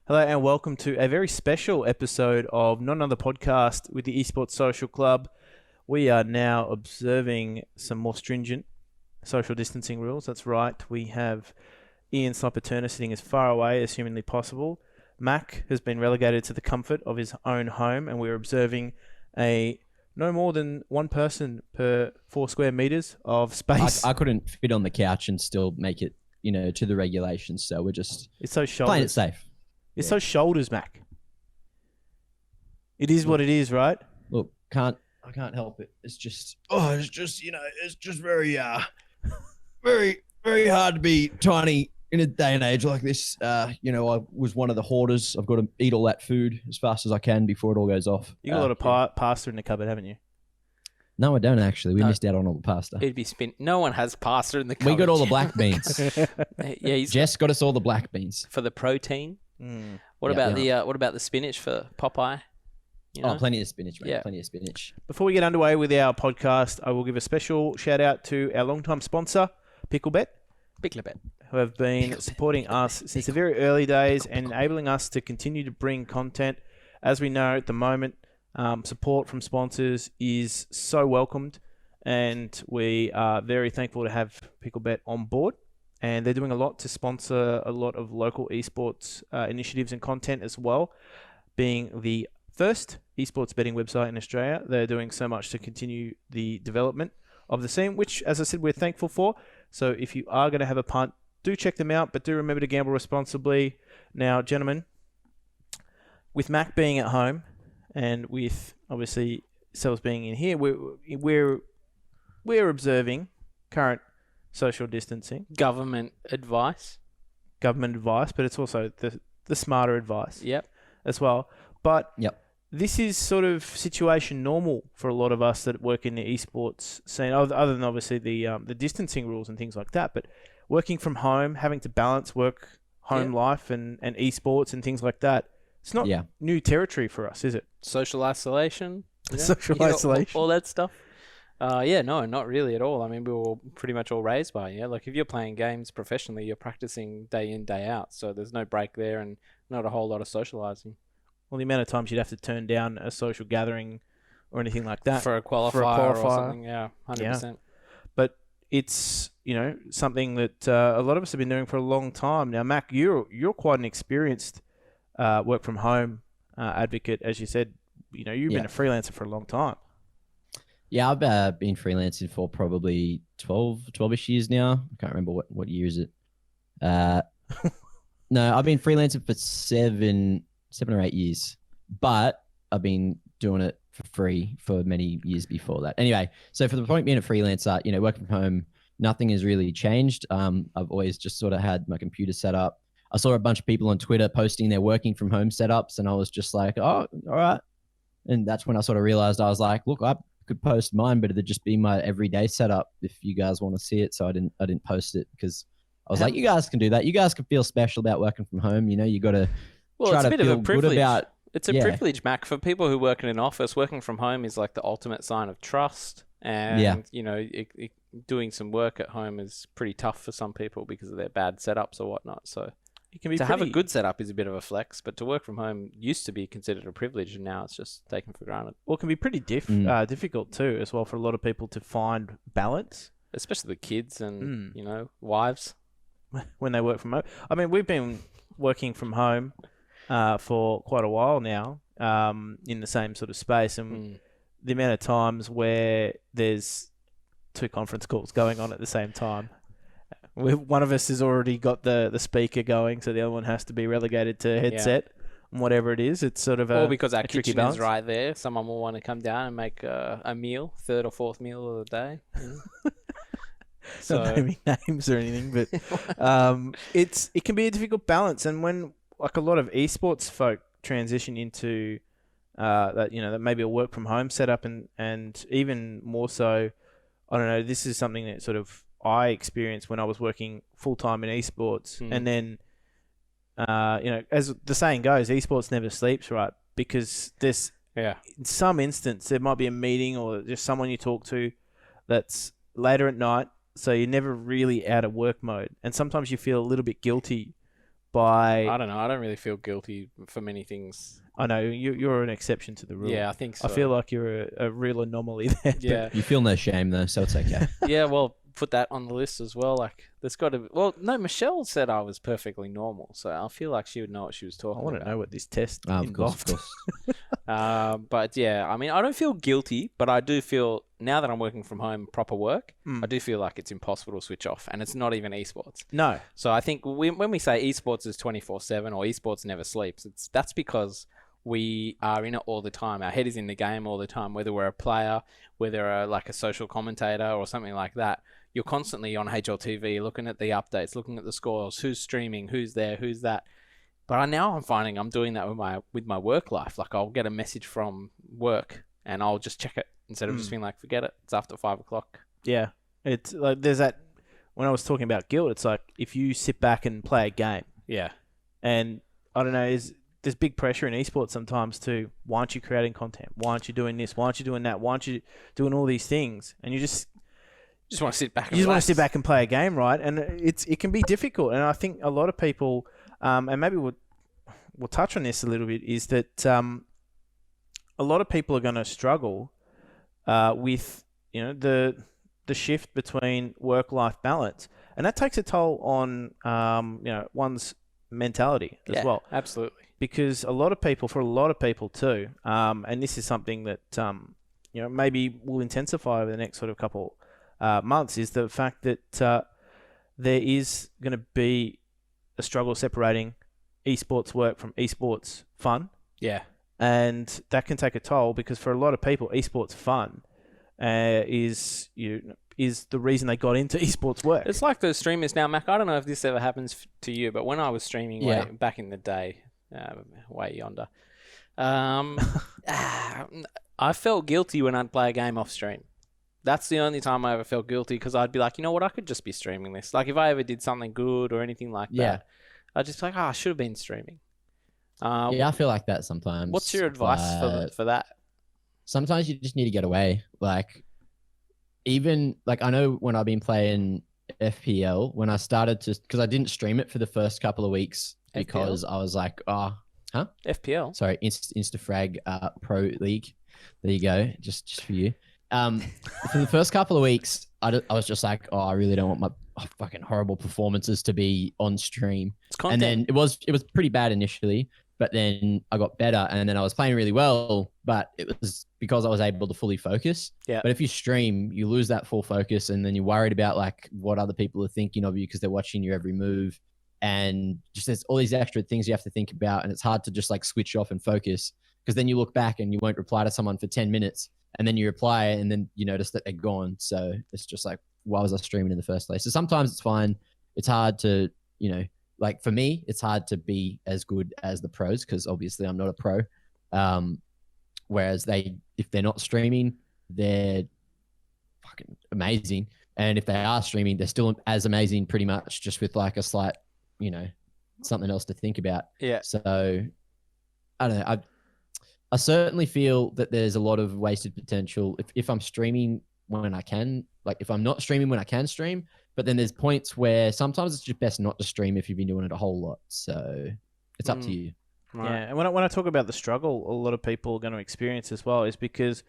Hello and welcome to a very special episode of Not Another Podcast with the Esports Social Club. We are now observing some more stringent social distancing rules. That's right. We have Ian Sniper-Turner sitting as far away as humanly possible. Mac has been relegated to the comfort of his own home, and we're observing a no more than one person per 4 square meters of space. I couldn't fit on the couch and still make it, to the regulations. So we're just playing it safe. It's those shoulders, Mac. It is what it is, right? Look, I can't help it. It's just very, very, very hard to be tiny in a day and age like this. I was one of the hoarders. I've got to eat all that food as fast as I can before it all goes off. You got a lot of pasta in the cupboard, haven't you? No, I don't actually. We missed out on all the pasta. It'd be spin. No one has pasta in the cupboard. We got all the black beans. Yeah, Jess got us all the black beans for the protein. What about the spinach for Popeye? Plenty of spinach, mate. Yeah. Plenty of spinach. Before we get underway with our podcast, I will give a special shout out to our longtime sponsor, PickleBet, who have been supporting us since the very early days and enabling us to continue to bring content. As we know at the moment, support from sponsors is so welcomed, and we are very thankful to have PickleBet on board. And they're doing a lot to sponsor a lot of local esports initiatives and content as well. Being the first esports betting website in Australia, they're doing so much to continue the development of the scene, which, as I said, we're thankful for. So if you are going to have a punt, do check them out, but do remember to gamble responsibly. Now, gentlemen, with Mac being at home and with obviously selves being in here, we're observing current social distancing, Government advice, but it's also the smarter advice. Yep. As well. But yep. This is sort of situation normal for a lot of us that work in the esports scene, other than obviously the distancing rules and things like that. But working from home, having to balance work, home life, and esports and things like that, it's not new territory for us, is it? Social isolation, isolation, all that stuff. No, not really at all. I mean, we were pretty much all raised by it. Like if you're playing games professionally, you're practicing day in, day out. So there's no break there and not a whole lot of socializing. Well, the amount of times you'd have to turn down a social gathering or anything like that for a qualifier. Or something. Yeah, 100%. Yeah. But it's, something that a lot of us have been doing for a long time. Now, Mac, you're quite an experienced work from home advocate. As you said, you've been a freelancer for a long time. Yeah, I've been freelancing for probably 12-ish years now. I can't remember what year is it. No, I've been freelancing for seven or 8 years, but I've been doing it for free for many years before that. Anyway, so for the point being a freelancer, working from home, nothing has really changed. I've always just sort of had my computer set up. I saw a bunch of people on Twitter posting their working from home setups, and I was just like, oh, all right. And that's when I sort of realized, I was like, look, I could post mine, but it'd just be my everyday setup if you guys want to see it. So I didn't post it because I was like, you guys can do that. You guys can feel special about working from home. You got to try to feel good about. It's a privilege, Mac, for people who work in an office. Working from home is like the ultimate sign of trust. And doing some work at home is pretty tough for some people because of their bad setups or whatnot. So it can be have a good setup is a bit of a flex, but to work from home used to be considered a privilege, and now it's just taken for granted. Well, it can be pretty difficult too, as well, for a lot of people to find balance, especially the kids and wives when they work from home. I mean, we've been working from home for quite a while now, in the same sort of space, and the amount of times where there's 2 conference calls going on at the same time. One of us has already got the speaker going, so the other one has to be relegated to headset and whatever it is. It's sort of because our tricky kitchen balance. is right there. Someone will want to come down and make a meal, 3rd or 4th meal of the day. So, not naming names or anything, but it can be a difficult balance. And when a lot of esports folk transition into that maybe a work from home setup, and even more so, I don't know. This is something that sort of I experienced when I was working full time in esports, and then as the saying goes, esports never sleeps, right? Because there's in some instance there might be a meeting or just someone you talk to that's later at night, so you're never really out of work mode, and sometimes you feel a little bit guilty by... I don't know. I don't really feel guilty for many things. I know you're an exception to the rule. Yeah, I think so. I feel like you're a real anomaly there. Yeah. You feel no shame though, so it's okay. Yeah, well, put that on the list as well. Like, there's got to. Well, no, Michelle said I was perfectly normal, so I feel like she would know what she was talking I want about. to know what this test Of course, involved. of course. But yeah, I mean, I don't feel guilty, but I do feel now that I'm working from home, proper work, I do feel like it's impossible to switch off, and it's not even esports. No. So I think when we say esports is 24/7 or esports never sleeps, that's because we are in it all the time. Our head is in the game all the time, whether we're a player, whether we're like a social commentator or something like that. You're constantly on HLTV, looking at the updates, looking at the scores, who's streaming, who's there, who's that. But now I'm finding I'm doing that with my work life. Like, I'll get a message from work and I'll just check it instead of just being like, forget it, it's after 5 o'clock. Yeah. It's like there's that, when I was talking about guilt, it's like if you sit back and play a game. Yeah. And I don't know, there's big pressure in esports sometimes too. Why aren't you creating content? Why aren't you doing this? Why aren't you doing that? Why aren't you doing all these things? And you just want to sit back and you just want relax. to sit back and play a game, right? And it can be difficult. And I think a lot of people, and maybe we'll touch on this a little bit, is that a lot of people are going to struggle with the shift between work-life balance, and that takes a toll on one's mentality as well. Absolutely. Because for a lot of people too, and this is something that maybe will intensify over the next sort of couple months, is the fact that there is going to be a struggle separating esports work from esports fun. Yeah. And that can take a toll, because for a lot of people, esports fun is the reason they got into esports work. It's like those streamers now, Mac. I don't know if this ever happens to you, but when I was streaming way back in the day, way yonder, I felt guilty when I'd play a game off stream. That's the only time I ever felt guilty, because I'd be like, you know what, I could just be streaming this. Like, if I ever did something good or anything like that, I'd just be like, I should have been streaming. I feel like that sometimes. What's your advice for that? Sometimes you just need to get away. Like, even like, I know when I've been playing FPL, when I started to, because I didn't stream it for the first couple of weeks because I was like, FPL. Sorry, Instafrag Pro League. There you go, just for you. For the first couple of weeks, I was just like, I really don't want my fucking horrible performances to be on stream. It's content. And then it was pretty bad initially, but then I got better, and then I was playing really well, but it was because I was able to fully focus. Yeah. But if you stream, you lose that full focus, and then you're worried about like what other people are thinking of you because they're watching your every move, and just there's all these extra things you have to think about, and it's hard to just like switch off and focus, because then you look back and you won't reply to someone for 10 minutes, and then you reply and then you notice that they're gone. So it's just like, why was I streaming in the first place? So sometimes it's fine. It's hard to, like for me, it's hard to be as good as the pros, because obviously I'm not a pro. Whereas if they're not streaming, they're fucking amazing. And if they are streaming, they're still as amazing, pretty much, just with like a slight, something else to think about. Yeah. So I don't know. I certainly feel that there's a lot of wasted potential if I'm streaming when I can, like if I'm not streaming when I can stream, but then there's points where sometimes it's just best not to stream if you've been doing it a whole lot. So it's up to you. Right. Yeah, and when I talk about the struggle a lot of people are going to experience as well, is because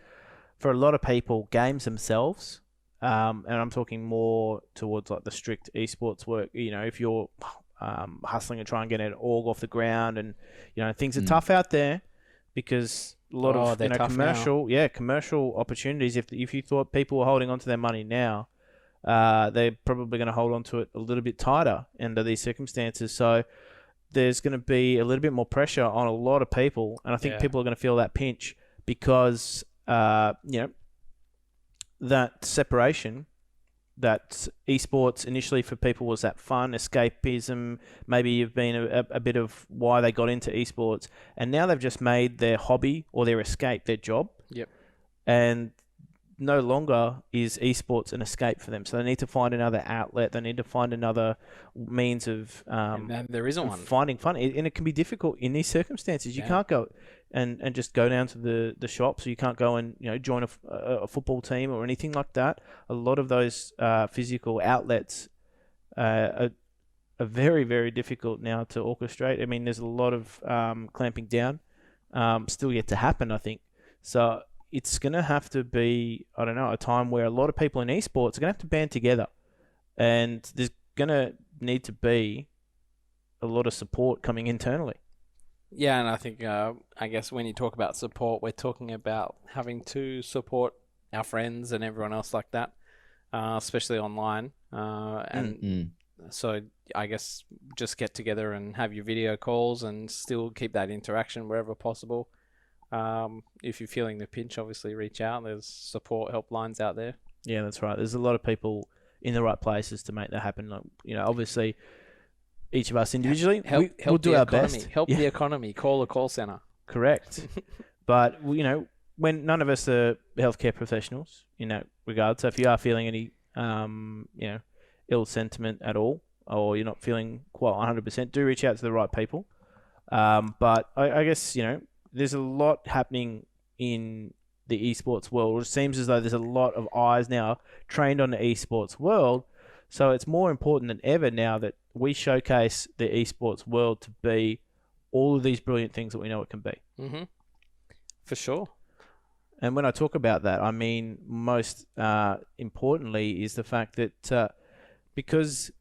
for a lot of people, games themselves, and I'm talking more towards like the strict esports work, if you're hustling and trying to get an org off the ground, and things are tough out there, because a lot of commercial opportunities. If you thought people were holding on to their money now, they're probably going to hold on to it a little bit tighter under these circumstances. So there's going to be a little bit more pressure on a lot of people, and I think people are going to feel that pinch, because that separation, that esports initially for people was that fun, escapism, maybe you've been a bit of why they got into esports, and now they've just made their hobby or their escape their job. Yep. And no longer is esports an escape for them. So they need to find another outlet. They need to find another means of and there isn't one. Finding fun. And it can be difficult in these circumstances. You can't go and just go down to the shops, or you can't go and join a football team or anything like that. A lot of those physical outlets are are very, very difficult now to orchestrate. I mean, there's a lot of clamping down still yet to happen, I think. So it's going to have to be, I don't know, a time where a lot of people in esports are going to have to band together. And there's going to need to be a lot of support coming internally. Yeah, and I think, I guess when you talk about support, we're talking about having to support our friends and everyone else like that, especially online. So I guess just get together and have your video calls and still keep that interaction wherever possible. If you're feeling the pinch, obviously reach out. There's support helplines out there. Yeah, that's right. There's a lot of people in the right places to make that happen. Like, obviously, each of us individually, we'll do our best. Help the economy. Call a call center. Correct. But, when none of us are healthcare professionals in that regard, so if you are feeling any, ill sentiment at all, or you're not feeling quite 100%, do reach out to the right people. But I guess, there's a lot happening in the esports world. It seems as though there's a lot of eyes now trained on the esports world. So it's more important than ever now that we showcase the esports world to be all of these brilliant things that we know it can be. Mm-hmm. For sure. And when I talk about that, I mean most importantly is the fact that because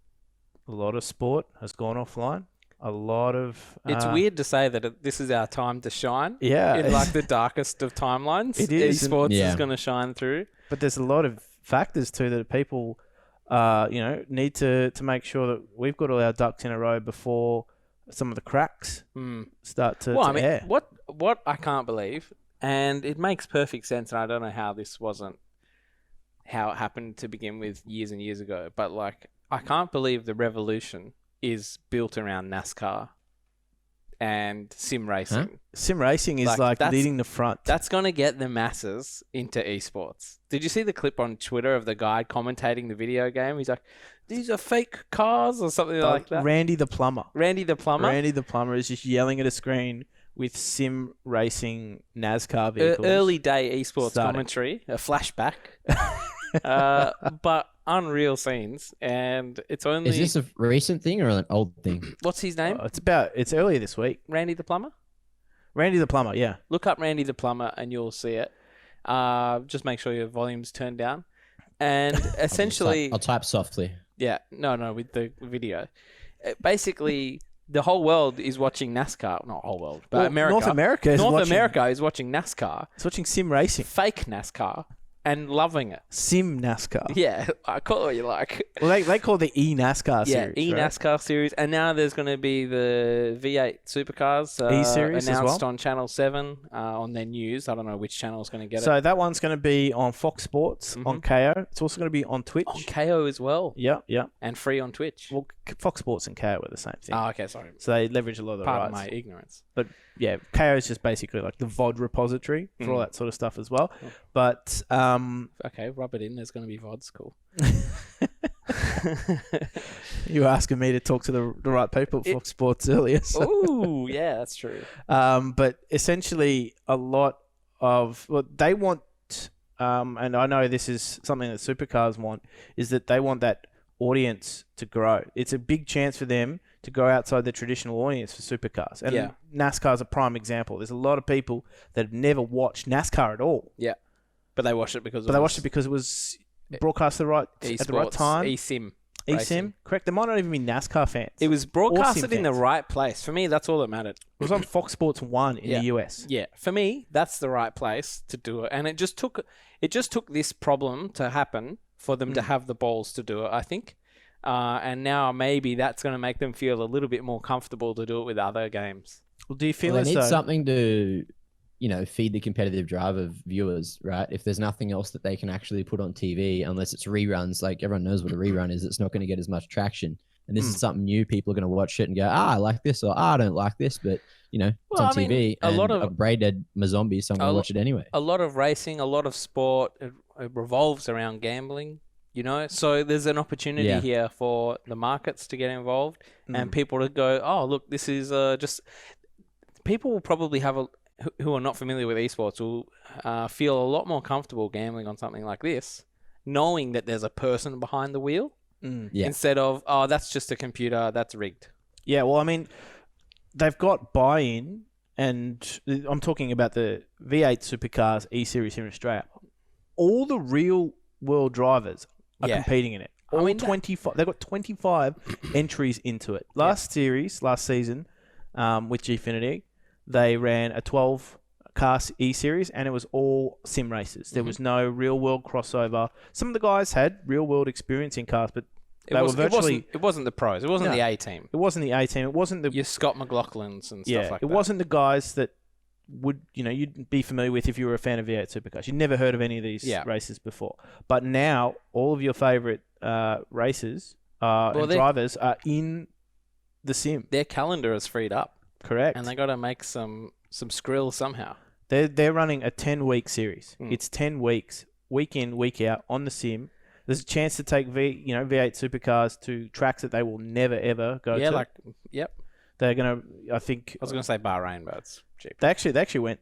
a lot of sport has gone offline, a lot of... It's weird to say that this is our time to shine. Yeah. In like the darkest of timelines. It is. Esports is going to shine through. But there's a lot of factors too that people, need to make sure that we've got all our ducks in a row before some of the cracks start to air. What I can't believe, and it makes perfect sense, and I don't know how this wasn't how it happened to begin with years and years ago, but like, I can't believe the revolution is built around NASCAR and sim racing. Huh? Sim racing is like leading the front. That's going to get the masses into esports. Did you see the clip on Twitter of the guy commentating the video game? He's like, these are fake cars or something like that. Randy the Plumber. Randy the Plumber is just yelling at a screen with sim racing NASCAR vehicles. Early day esports commentary, a flashback. But unreal scenes, and it's only... Is this a recent thing or an old thing? What's his name? It's earlier this week. Randy the Plumber? Randy the Plumber, yeah. Look up Randy the Plumber and you'll see it. Just make sure your volume's turned down. And essentially... I'll type softly. Yeah, no, with the video. Basically, the whole world is watching NASCAR. Not whole world, but America. North America is watching NASCAR. It's watching sim racing. Fake NASCAR. And loving it. Sim NASCAR. Yeah, I call it what you like. Well, they call it the E-NASCAR series. Yeah, E-NASCAR series. And now there's going to be the V8 supercars E-series announced as well? on Channel 7 on their news. I don't know which channel is going to get it. So that one's going to be on Fox Sports, on KO. It's also going to be on Twitch. On KO as well. Yeah. And free on Twitch. Well, Fox Sports and KO are the same thing. Oh, okay, sorry. So they leverage a lot of the Pardon rights. my ignorance. But yeah, KO is just basically like the VOD repository for all that sort of stuff as well. Oh. But okay, rub it in. There's going to be VODs. Cool. You were asking me to talk to the right people at Fox Sports earlier. So. Oh, yeah, that's true. But essentially, a lot of what they want, and I know this is something that supercars want, is that they want that audience to grow. It's a big chance for them to go outside the traditional audience for supercars. And NASCAR is a prime example. There's a lot of people that have never watched NASCAR at all. Yeah. But they watched it because it was broadcast at the right time. eSIM. eSIM, correct. They might not even be NASCAR fans. It was broadcasted in the right place. For me, that's all that mattered. It was on Fox Sports 1 in the US. Yeah. For me, that's the right place to do it. And it just took this problem to happen for them to have the balls to do it, I think. And now maybe that's going to make them feel a little bit more comfortable to do it with other games. Well, do you feel they as need though... something to, feed the competitive drive of viewers, right? If there's nothing else that they can actually put on TV, unless it's reruns, like everyone knows what a rerun is, it's not going to get as much traction. And this is something new. People are going to watch it and go, I like this, or I don't like this, but it's on TV. A lot of brain dead zombies, so I'm going to watch it anyway. A lot of racing, a lot of sport, it revolves around gambling. So there's an opportunity here for the markets to get involved and people to go, oh, look, this is just... People will probably who are not familiar with esports will feel a lot more comfortable gambling on something like this, knowing that there's a person behind the wheel Yeah. instead of, oh, that's just a computer, that's rigged. Yeah, well, I mean, they've got buy-in, and I'm talking about the V8 Supercars E-Series here in Australia. All the real-world drivers are competing in it. All 25. They've got 25 entries into it. Last season, with Gfinity, they ran a 12-car E-Series, and it was all sim races. There was no real-world crossover. Some of the guys had real-world experience in cars, but it wasn't the pros. It wasn't the A team. It wasn't the A team. It wasn't the your Scott McLaughlins and stuff like that. It wasn't the guys that would you'd be familiar with if you were a fan of V8 Supercars. You'd never heard of any of these races before. But now all of your favorite races and drivers are in the sim. Their calendar is freed up. Correct. And they got to make some skrill somehow. They're running a 10-week series. It's 10 weeks, week in, week out on the sim. There's a chance to take V8 Supercars to tracks that they will never ever go to. They're gonna. I think I was gonna say Bahrain, but it's cheap. They actually went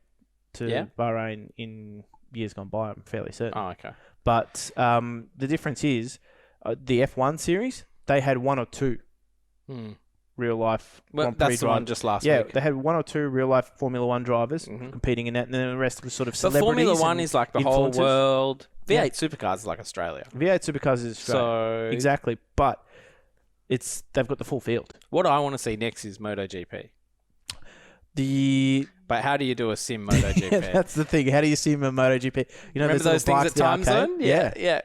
to Bahrain in years gone by. I'm fairly certain. Oh, okay. But the difference is the F1 series. They had one or two real life. Well, that's the one just last week. Yeah, they had one or two real life Formula One drivers competing in that, and then the rest was sort of celebrities. But Formula One is like the whole world. V8 Supercars is like Australia. V8 Supercars is Australia. So exactly, but they've got the full field. What I want to see next is MotoGP. But how do you do a sim MotoGP? That's the thing. How do you sim a MotoGP? Remember those things at Time Zone? Yeah.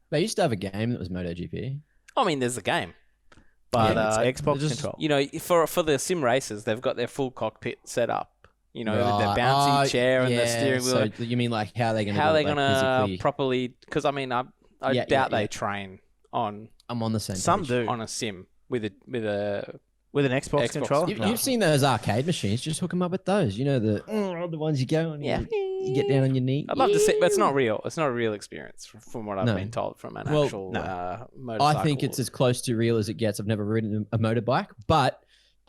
They used to have a game that was MotoGP. I mean, there's a game. But it's Xbox control. You know, for the sim races, they've got their full cockpit set up. You know, with the bouncy chair and the steering wheel. So you mean like how are they going to properly? Because I mean, I doubt they train on. I'm on the same. Some page. do on a sim with an Xbox controller. You've seen those arcade machines. Just hook them up with those. You know the ones you go on. You get down on your knee. I'd love to see, but it's not real. It's not a real experience from what I've been told from an actual motorcycle. I think it's as close to real as it gets. I've never ridden a motorbike, but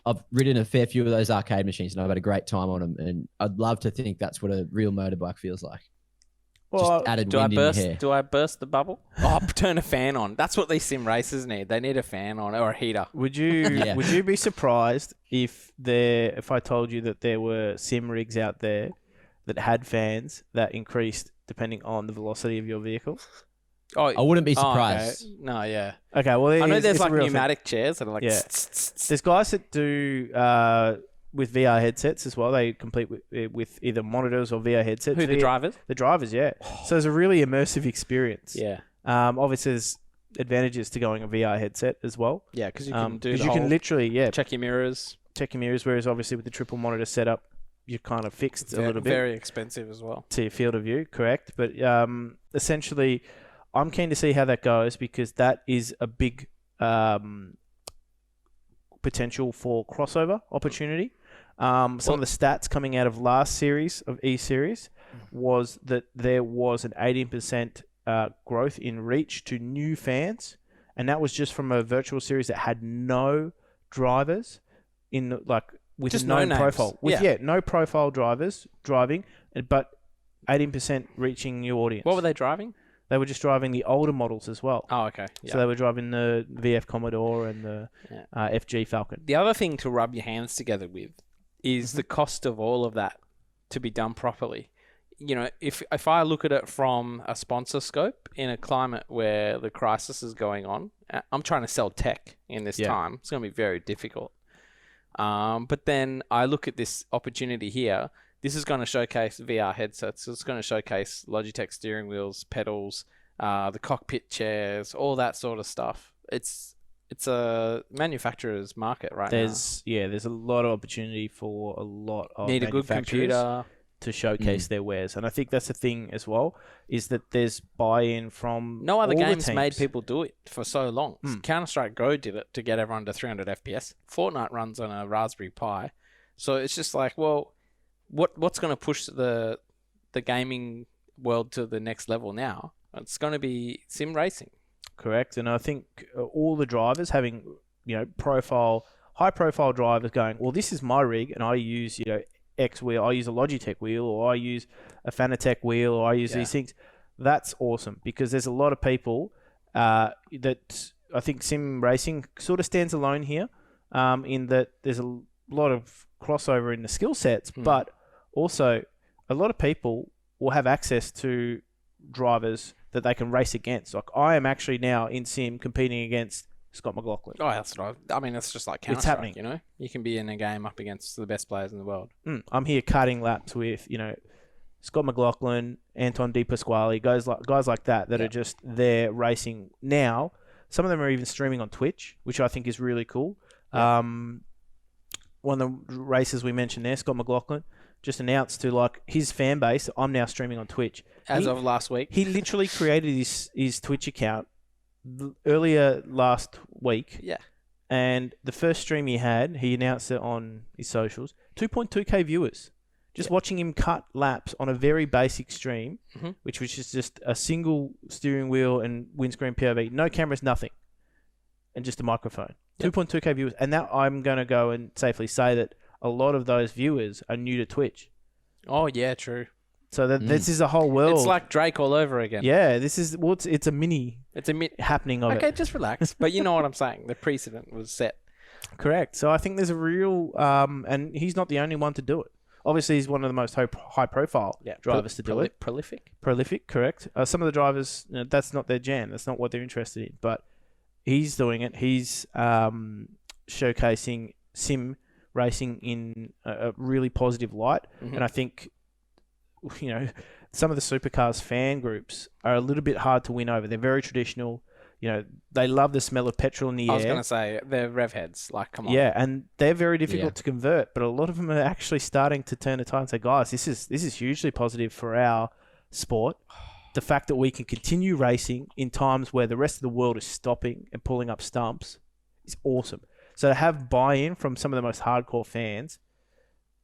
I've ridden a fair few of those arcade machines and I've had a great time on them. And I'd love to think that's what a real motorbike feels like. Well, just added wind in your hair. Do I burst the bubble? Oh, turn a fan on. That's what these sim races need. They need a fan on or a heater. Would you be surprised if I told you that there were sim rigs out there that had fans that increased depending on the velocity of your vehicle? Oh, I wouldn't be surprised. Okay. No, yeah. Okay, well, I know there's like pneumatic chairs that are like... Yeah. There's guys that do with VR headsets as well. They compete with either monitors or VR headsets. Who, the drivers? The drivers, yeah. So it's a really immersive experience. Yeah. Obviously, there's advantages to going a VR headset as well. Yeah, because you can can literally check your mirrors. Whereas obviously with the triple monitor setup, you're kind of fixed a little bit. Very expensive as well. To your field of view, correct. But essentially, I'm keen to see how that goes because that is a big potential for crossover opportunity. Some of the stats coming out of last series of E-Series was that there was an 18% growth in reach to new fans, and that was just from a virtual series that had no drivers with just no no profile. No profile drivers driving, but 18% reaching new audience. What were they driving? They were just driving the older models as well. Oh, okay. Yeah. So they were driving the VF Commodore and the FG Falcon. The other thing to rub your hands together with is the cost of all of that to be done properly. You know, if I look at it from a sponsor scope in a climate where the crisis is going on, I'm trying to sell tech in this time. It's going to be very difficult. But then I look at this opportunity here. This is going to showcase VR headsets. It's going to showcase Logitech steering wheels, pedals, the cockpit chairs, all that sort of stuff. It's a manufacturer's market now. There's a lot of opportunity for a lot of need a good computer to showcase their wares, and I think that's the thing as well is that there's buy-in from no other all games the teams. made people do it for so long. Counter-Strike Go did it to get everyone to 300 FPS. Fortnite runs on a Raspberry Pi, so it's just like, well, what's going to push the gaming world to the next level now? It's going to be sim racing. Correct, and I think all the drivers having high profile drivers going, well, this is my rig, and I use X wheel, I use a Logitech wheel, or I use a Fanatec wheel, or I use these things. That's awesome because there's a lot of people that I think sim racing sort of stands alone here, in that there's a lot of crossover in the skill sets, but also a lot of people will have access to drivers that they can race against. Like I am actually now in sim competing against Scott McLaughlin. Oh, that's right. I mean, it's just like Counter-Strike, It's happening. you know? You can be in a game up against the best players in the world. I'm here cutting laps with, Scott McLaughlin, Anton De Pasquale, guys like that are just there racing now. Some of them are even streaming on Twitch, which I think is really cool. Yeah. One of the races we mentioned there, Scott McLaughlin, just announced to like his fan base, I'm now streaming on Twitch. As of last week. He literally created his Twitch account earlier last week. Yeah. And the first stream he had, he announced it on his socials, 2.2k viewers. Just watching him cut laps on a very basic stream, which was just a single steering wheel and windscreen POV. No cameras, nothing. And just a microphone. 2.2k viewers. And now I'm going to go and safely say that a lot of those viewers are new to Twitch. Oh, yeah, true. So this is a whole world. It's like Drake all over again. Yeah, this is it's a mini happening of it. Okay, just relax. But you know what I'm saying. The precedent was set. Correct. So I think there's a real and he's not the only one to do it. Obviously, he's one of the most high-profile drivers to do it. Prolific, correct. Some of the drivers, that's not their jam. That's not what they're interested in. But he's doing it. He's showcasing sim racing in a really positive light. And I think, some of the supercars fan groups are a little bit hard to win over. They're very traditional. They love the smell of petrol in the air. I was going to say, they're rev heads. Like, come on. Yeah, and they're very difficult to convert, but a lot of them are actually starting to turn the tide and say, guys, this is hugely positive for our sport. The fact that we can continue racing in times where the rest of the world is stopping and pulling up stumps is awesome. So to have buy-in from some of the most hardcore fans,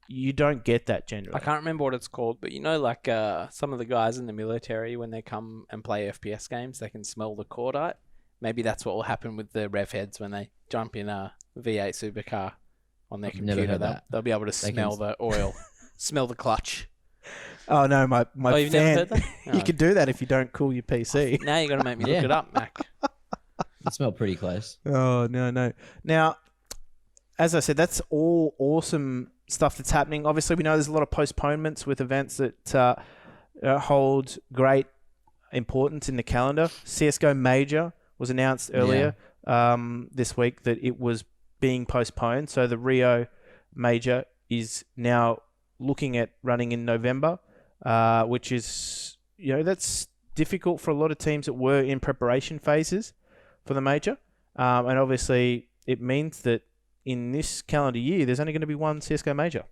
you don't get that generally. I can't remember what it's called, but like some of the guys in the military, when they come and play FPS games, they can smell the cordite. Maybe that's what will happen with the rev heads when they jump in a V8 supercar on their computer. They'll be able to smell the oil, smell the clutch. Oh no, my you've fan! never heard that? No. You can do that if you don't cool your PC. Now you're gonna make me look it up, Mac. It smelled pretty close. Oh no! Now, as I said, that's all awesome stuff that's happening. Obviously, we know there's a lot of postponements with events that hold great importance in the calendar. CSGO Major was announced earlier this week that it was being postponed. So the Rio Major is now looking at running in November, which is, that's difficult for a lot of teams that were in preparation phases for the Major. And obviously, it means that in this calendar year, there's only going to be one CSGO Major.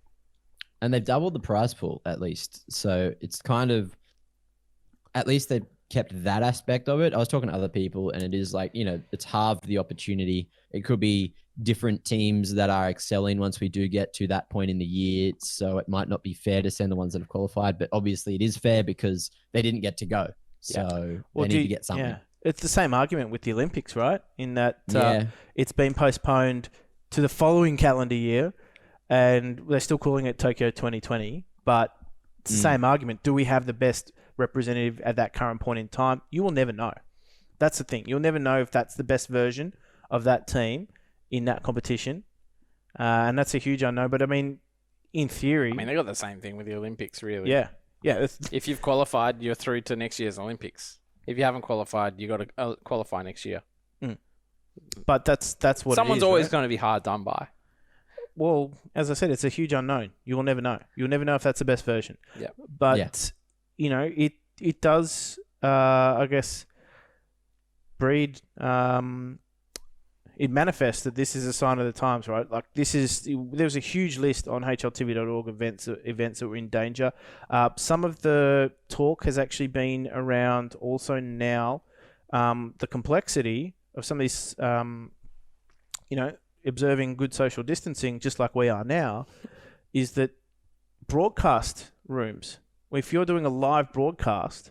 And they've doubled the prize pool, at least. So it's kind of, at least they've kept that aspect of it. I was talking to other people, and it is like, it's halved the opportunity. It could be different teams that are excelling once we do get to that point in the year. So it might not be fair to send the ones that have qualified, but obviously it is fair because they didn't get to go. So they need to get something. Yeah. It's the same argument with the Olympics, right? In that it's been postponed to the following calendar year, and they're still calling it Tokyo 2020, but it's the same argument. Do we have the best representative at that current point in time? You will never know. That's the thing. You'll never know if that's the best version of that team in that competition, and that's a huge unknown. But I mean, in theory, they got the same thing with the Olympics, really. Yeah. If you've qualified, you're through to next year's Olympics. If you haven't qualified, you got to qualify next year. But that's what someone's always going to be hard done by. Well, as I said, it's a huge unknown. You will never know. You'll never know if that's the best version. Yeah. But it does, I guess, breed. It manifests that this is a sign of the times, right? Like there's a huge list on hltv.org events that were in danger. Some of the talk has actually been around also now the complexity of some of these, observing good social distancing, just like we are now, is that broadcast rooms, if you're doing a live broadcast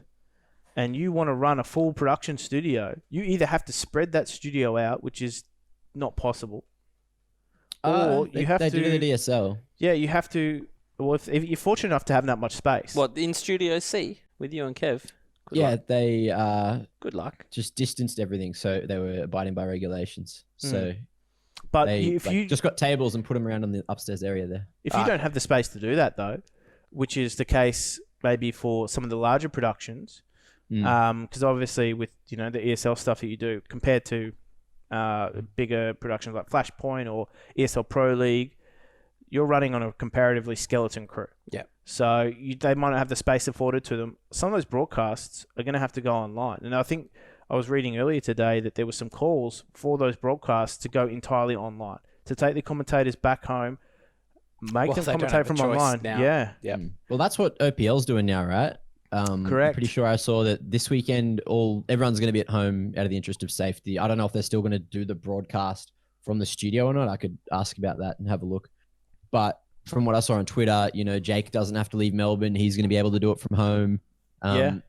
and you want to run a full production studio, you either have to spread that studio out, which is not possible, or you have to do the DSL. Yeah, you have to. Well, if you're fortunate enough to have that much space. What, in Studio C with you and Kev? Yeah, they Good luck. just distanced everything, so they were abiding by regulations. So But they if you just got tables and put them around on the upstairs area there. if you don't have the space to do that though, which is the case maybe for some of the larger productions, because obviously with the ESL stuff that you do compared to bigger productions like Flashpoint or ESL Pro League, you're running on a comparatively skeleton crew. Yeah. So they might not have the space afforded to them. Some of those broadcasts are going to have to go online. And I think I was reading earlier today that there were some calls for those broadcasts to go entirely online, to take the commentators back home, make them commentate from online. Now. Yeah. Yep. Well, that's what OPL's doing now, right? Correct. I'm pretty sure I saw that this weekend everyone's going to be at home out of the interest of safety. I don't know if they're still going to do the broadcast from the studio or not. I could ask about that and have a look. But from what I saw on Twitter, Jake doesn't have to leave Melbourne. He's going to be able to do it from home. Yeah.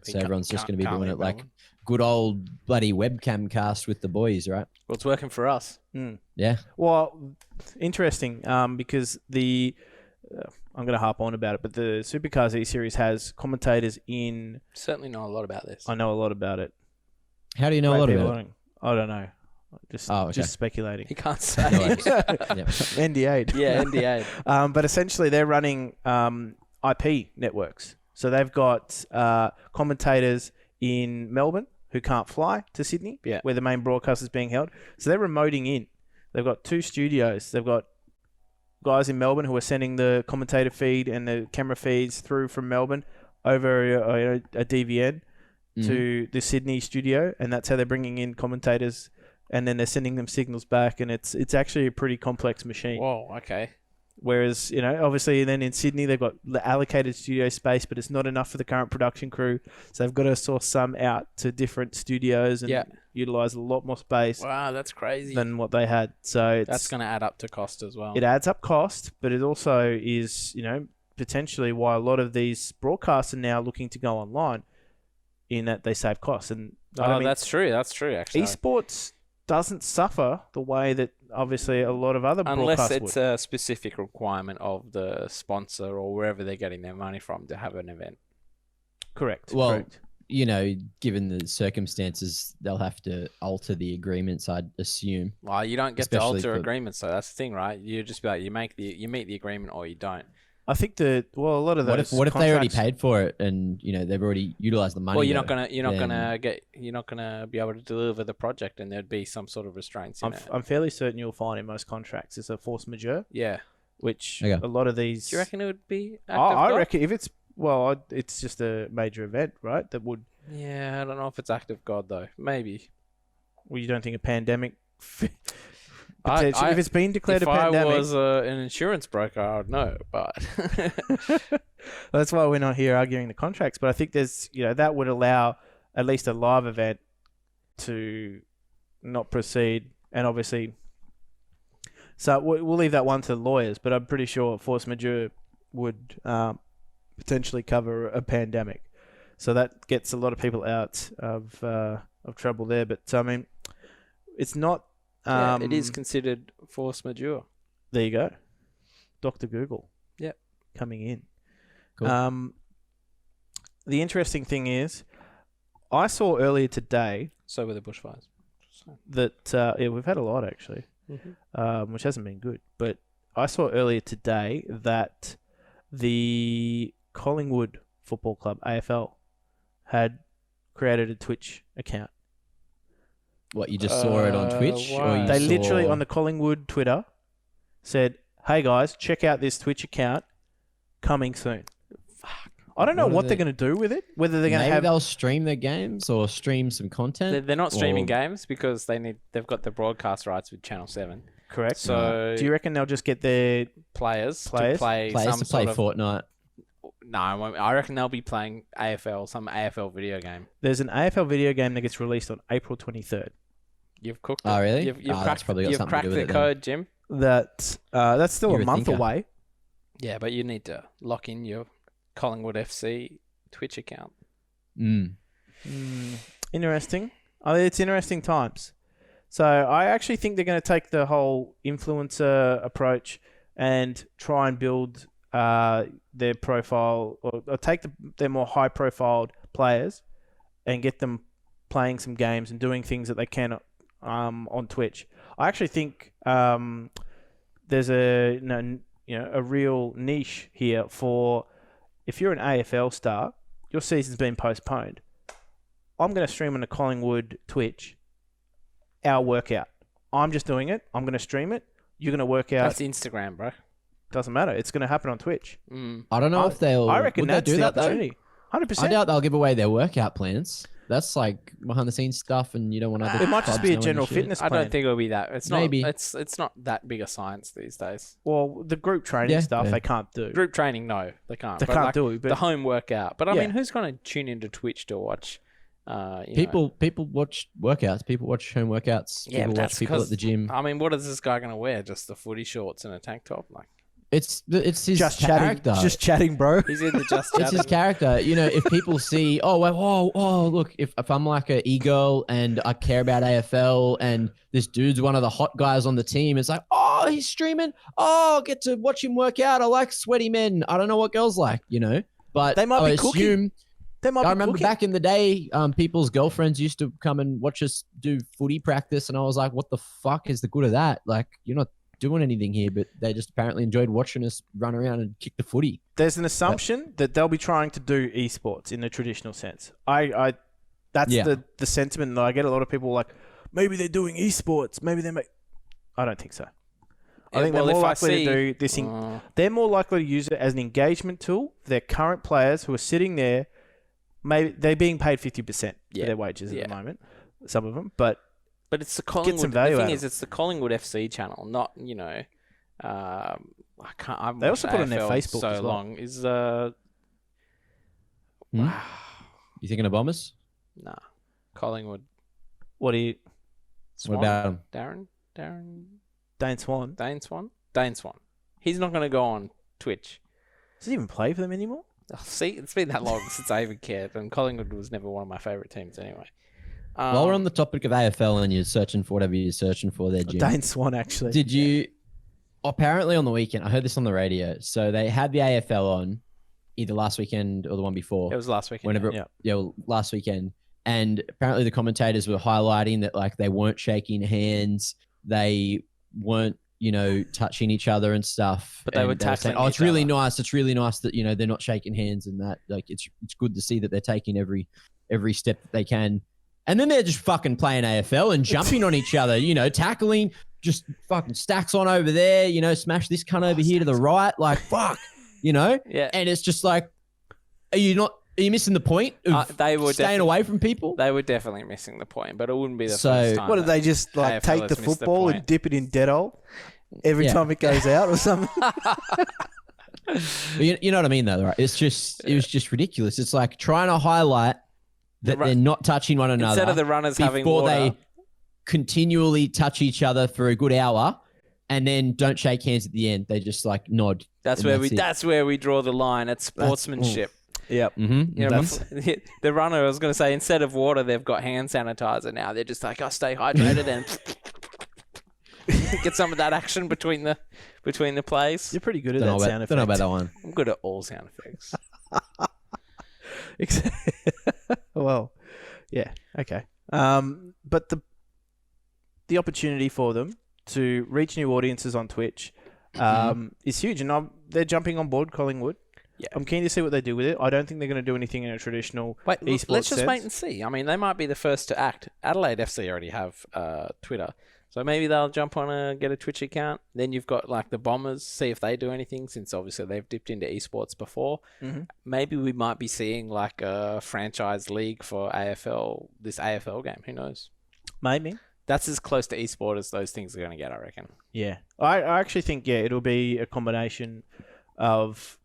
So everyone's just going to be doing it like good old bloody webcam cast with the boys, right? Well, it's working for us. Yeah. Well, interesting because I'm going to harp on about it, but the Supercars E-Series has commentators in... Certainly know a lot about this. I know a lot about it. How do you know a lot about it? I don't know. Just speculating. He can't say. NDA'd. Yeah, NDA'd. But essentially, they're running IP networks. So they've got commentators in Melbourne who can't fly to Sydney, where the main broadcast is being held. So they're remoting in. They've got 2 studios. They've got guys in Melbourne who are sending the commentator feed and the camera feeds through from Melbourne over a DVN to the Sydney studio, and that's how they're bringing in commentators. And then they're sending them signals back, and it's actually a pretty complex machine. Whoa, okay. Whereas, obviously then in Sydney, they've got the allocated studio space, but it's not enough for the current production crew. So they've got to source some out to different studios and utilize a lot more space. Wow, that's crazy. Than what they had. So that's going to add up to cost as well. It adds up cost, but it also is, potentially why a lot of these broadcasts are now looking to go online in that they save costs. And that's true. That's true, actually. Esports doesn't suffer the way that obviously a lot of other broadcasts would. Unless it's a specific requirement of the sponsor or wherever they're getting their money from to have an event. Correct. Well, correct. Given the circumstances, they'll have to alter the agreements, I'd assume. Well, you don't get to alter agreements, so that's the thing, right? You just be like, you meet the agreement or you don't. I think a lot of those. What if they already paid for it and they've already utilized the money? Well, you're not gonna be able to deliver the project, and there'd be some sort of restraints in it. I'm fairly certain you'll find in most contracts it's a force majeure. Yeah. Which a lot of these. Do you reckon it would be? I reckon if it's just a major event, right? That would. Yeah, I don't know if it's act of God though. Maybe. Well, you don't think a pandemic? If it's been declared a pandemic. If I was an insurance broker, I'd know, but that's why we're not here arguing the contracts. But I think there's, that would allow at least a live event to not proceed, and obviously, so we'll leave that one to the lawyers. But I'm pretty sure force majeure would potentially cover a pandemic, so that gets a lot of people out of trouble there. But I mean, it's not. It is considered force majeure. There you go. Dr. Google. Yep. Coming in. Cool. The interesting thing is, I saw earlier today... So were the bushfires. That, we've had a lot actually, which hasn't been good. But I saw earlier today that the Collingwood Football Club, AFL, had created a Twitch account. What, you just saw it on Twitch? Or they literally, on the Collingwood Twitter, said, hey guys, check out this Twitch account, coming soon. Fuck. I don't know what they're going to do with it. Whether they're going to they'll stream their games or stream some content. They're not streaming games because they've got the broadcast rights with Channel 7. Correct. So do you reckon they'll just get their players to play Fortnite? No, I reckon they'll be playing some AFL video game. There's an AFL video game that gets released on April 23rd. You've cooked it. Oh, really? You've cracked the code, Jim. That's still a month away. Yeah, but you need to lock in your Collingwood FC Twitch account. Interesting. It's interesting times. So I actually think they're going to take the whole influencer approach and try and build their profile, or take their more high-profiled players and get them playing some games and doing things that they can on Twitch. I actually think there's a real niche here for if you're an AFL star, your season's been postponed. I'm going to stream on the Collingwood Twitch our workout. I'm just doing it. I'm going to stream it. You're going to work out. That's Instagram, bro. Doesn't matter. It's going to happen on Twitch. I don't know if they'll. I reckon would that's they do the that, though? opportunity. 100%. I doubt they'll give away their workout plans. That's like behind the scenes stuff, and you don't want other. It might just clubs be a knowing general your shit. fitness I plan. don't think it'll be that. It's not. Maybe. It's not that big a science these days. Well, the group training stuff they can't do. Group training, no, they can't. They But can't like do it. But the home workout. But I Yeah. mean, who's going to tune into Twitch to watch? People watch workouts. People watch home workouts. Yeah, people but watch that's people 'cause- at the gym. I mean, what is this guy going to wear? Just the footy shorts and a tank top? Like It's his just character. chatting, just chatting, bro. he's in the just. It's his character. You know, if people see, look, if I'm like a e-girl and I care about AFL and this dude's one of the hot guys on the team, it's like, oh, he's streaming. Oh, I get to watch him work out. I like sweaty men. I don't know what girls like, you know. But They might I be cooking. assume, They might I be remember cooking. back in the day, people's girlfriends used to come and watch us do footy practice, and I was like, what the fuck is the good of that? Like, you're not doing anything here, but they just apparently enjoyed watching us run around and kick the footy. There's an assumption that they'll be trying to do esports in the traditional sense. That's Yeah. the sentiment that I get. A lot of people like, maybe they're doing esports. Maybe they make. I don't think so. I think they're more likely to do this. They're more likely to use it as an engagement tool for their current players who are sitting there. Maybe they're being paid 50% for their wages at the moment. Some of them, but it's the Collingwood. some value The out thing of is, it's the Collingwood FC channel, not I can't. I've They also watched put it on their AFL Facebook so as well. long. Is You thinking of Bombers? nah, Collingwood. what do you, Swan? What about him? Darren Dane Swan? Dane Swan. He's not going to go on Twitch. Does he even play for them anymore? Oh, see, it's been that long since I even cared, and Collingwood was never one of my favourite teams anyway. While we're on the topic of AFL and you're searching for whatever you're searching for there, Jim, Dane Swan, actually. did you... Apparently on the weekend, I heard this on the radio, so they had the AFL on either last weekend or the one before. It was last weekend. Whenever, last weekend. And apparently the commentators were highlighting that like they weren't shaking hands, they weren't, touching each other and stuff. But they were were tackling saying, it's each really other." nice. It's really nice that, they're not shaking hands and that. Like it's good to see that they're taking every step that they can. And then they're just fucking playing AFL and jumping on each other, tackling, just fucking stacks on over there, smash this cunt over here to the right. Like, fuck, Yeah. And it's just like, are you missing the point of they were staying away from people? They were definitely missing the point, but it wouldn't be the So- first time. What did that they just like AFL take has the missed the football and point. dip it in dead hole every Yeah. time it goes out or something? You know what I mean, though, right? It was just ridiculous. It's like trying to highlight that they're not touching one another Instead of the runners having before water, they continually touch each other for a good hour, and then don't shake hands at the end. They just like nod. that's and where it. that's where we draw the line at sportsmanship. Yep. Mm-hmm. You know, the runner, I was going to say, instead of water, they've got hand sanitizer now. They're just like, stay hydrated and get some of that action between the plays. You're pretty good at Don't that know sound about, don't know effect. about that one. I'm good at all sound effects. Well, yeah, okay. But the opportunity for them to reach new audiences on Twitch is huge, and they're jumping on board Collingwood. Yeah. I'm keen to see what they do with it. I don't think they're going to do anything in a traditional esports Let's just sense. wait and see. I mean, they might be the first to act. Adelaide FC already have Twitter. So maybe they'll jump on and get a Twitch account. Then you've got like the Bombers, see if they do anything, since obviously they've dipped into esports before. Mm-hmm. Maybe we might be seeing like a franchise league for AFL, this AFL game. Who knows? Maybe. That's as close to esport as those things are going to get, I reckon. Yeah. I actually think, it'll be a combination of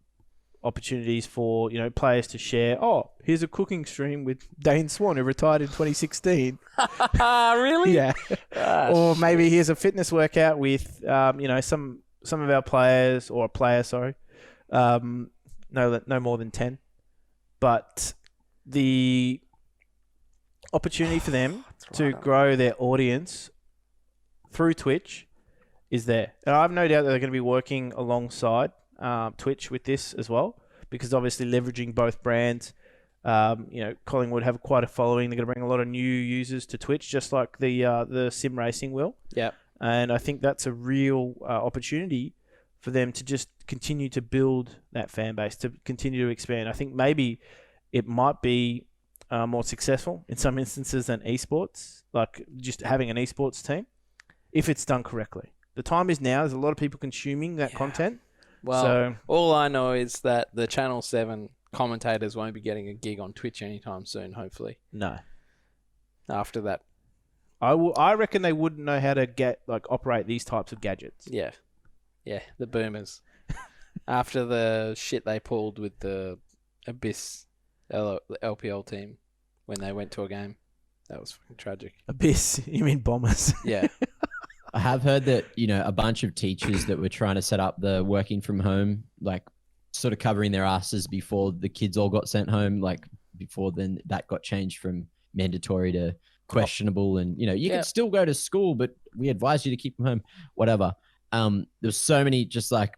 opportunities for, players to share. Oh, here's a cooking stream with Dane Swan, who retired in 2016. Really? Yeah. Or maybe here's a fitness workout with, some of our players, or a player, sorry. No more than 10. But the opportunity for them to grow their audience through Twitch is there. And I have no doubt that they're going to be working alongside Twitch with this as well, because obviously leveraging both brands Collingwood have quite a following. They're going to bring a lot of new users to Twitch, just like the sim racing will. Yeah. And I think that's a real opportunity for them to just continue to build that fan base, to continue to expand. I think maybe it might be more successful in some instances than esports, like just having an esports team, if it's done correctly. The time is now. There's a lot of people consuming that content. Well, all I know is that the Channel 7 commentators won't be getting a gig on Twitch anytime soon, hopefully. No. After that. I reckon they wouldn't know how to operate these types of gadgets. Yeah. Yeah, the boomers. After the shit they pulled with the Abyss LPL team when they went to a game. That was fucking tragic. Abyss? You mean Bombers? Yeah. I have heard that, a bunch of teachers that were trying to set up the working from home, like sort of covering their asses before the kids all got sent home, like before then that got changed from mandatory to questionable. And, you can still go to school, but we advise you to keep them home, whatever. There's so many just like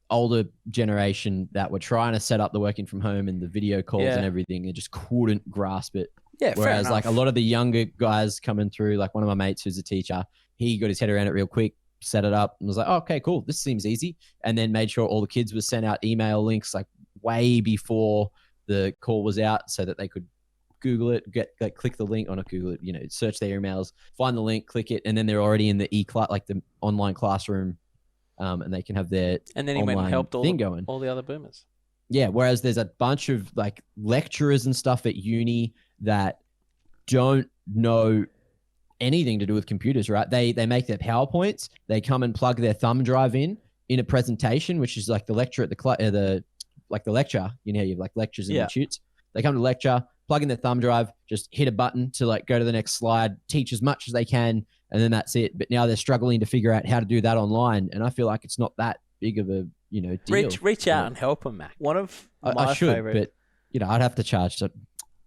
older generation that were trying to set up the working from home and the video calls and everything and just couldn't grasp it. Yeah, whereas like a lot of the younger guys coming through, like one of my mates who's a teacher, he got his head around it real quick, set it up and was like, oh, okay, cool. This seems easy. And then made sure all the kids were sent out email links like way before the call was out so that they could Google it, click the link, or not Google it, search their emails, find the link, click it. And then they're already in the the online classroom. And they can have their and then he went and helped all the other boomers. Yeah. Whereas there's a bunch of like lecturers and stuff at uni that don't know anything to do with computers, right? They make their PowerPoints. They come and plug their thumb drive in a presentation, which is like the lecture at the lecture. You have like lectures and institutes. They come to lecture, plug in their thumb drive, just hit a button to like go to the next slide, teach as much as they can, and then that's it. But now they're struggling to figure out how to do that online, and I feel like it's not that big of a deal. Reach out and help them, Mac. One of I should, favorite, but I'd have to charge,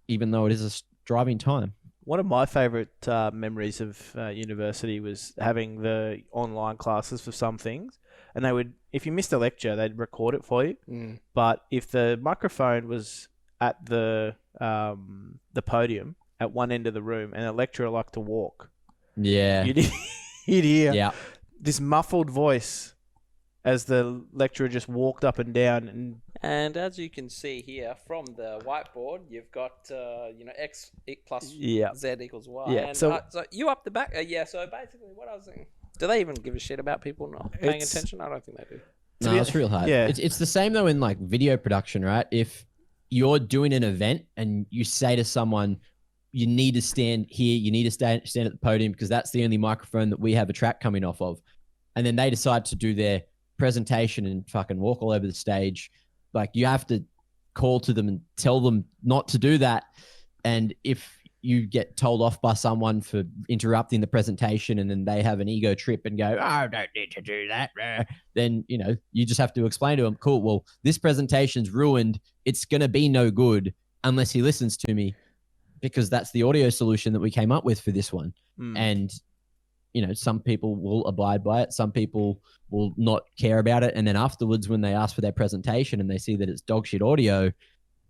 even though it is a driving time. One of my favorite memories of university was having the online classes for some things, and they would, if you missed a lecture, they'd record it for you. But if the microphone was at the podium at one end of the room, and a lecturer liked to walk, you'd hear this muffled voice as the lecturer just walked up and down. And as you can see here from the whiteboard, you've got x plus z equals y. Yeah. And, so you up the back. So basically, what I was saying, do they even give a shit about people not paying attention? I don't think they do. No, it's real hard. Yeah. It's the same though in like video production, right? If you're doing an event and you say to someone, you need to stand here, you need to stand at the podium because that's the only microphone that we have a track coming off of. And then they decide to do their presentation and fucking walk all over the stage. Like you have to call to them and tell them not to do that. And if you get told off by someone for interrupting the presentation and then they have an ego trip and go, oh, I don't need to do that, then, you just have to explain to them, cool, well, this presentation's ruined. It's going to be no good unless he listens to me because that's the audio solution that we came up with for this one. And, some people will abide by it. Some people will not care about it. And then afterwards, when they ask for their presentation and they see that it's dog shit audio,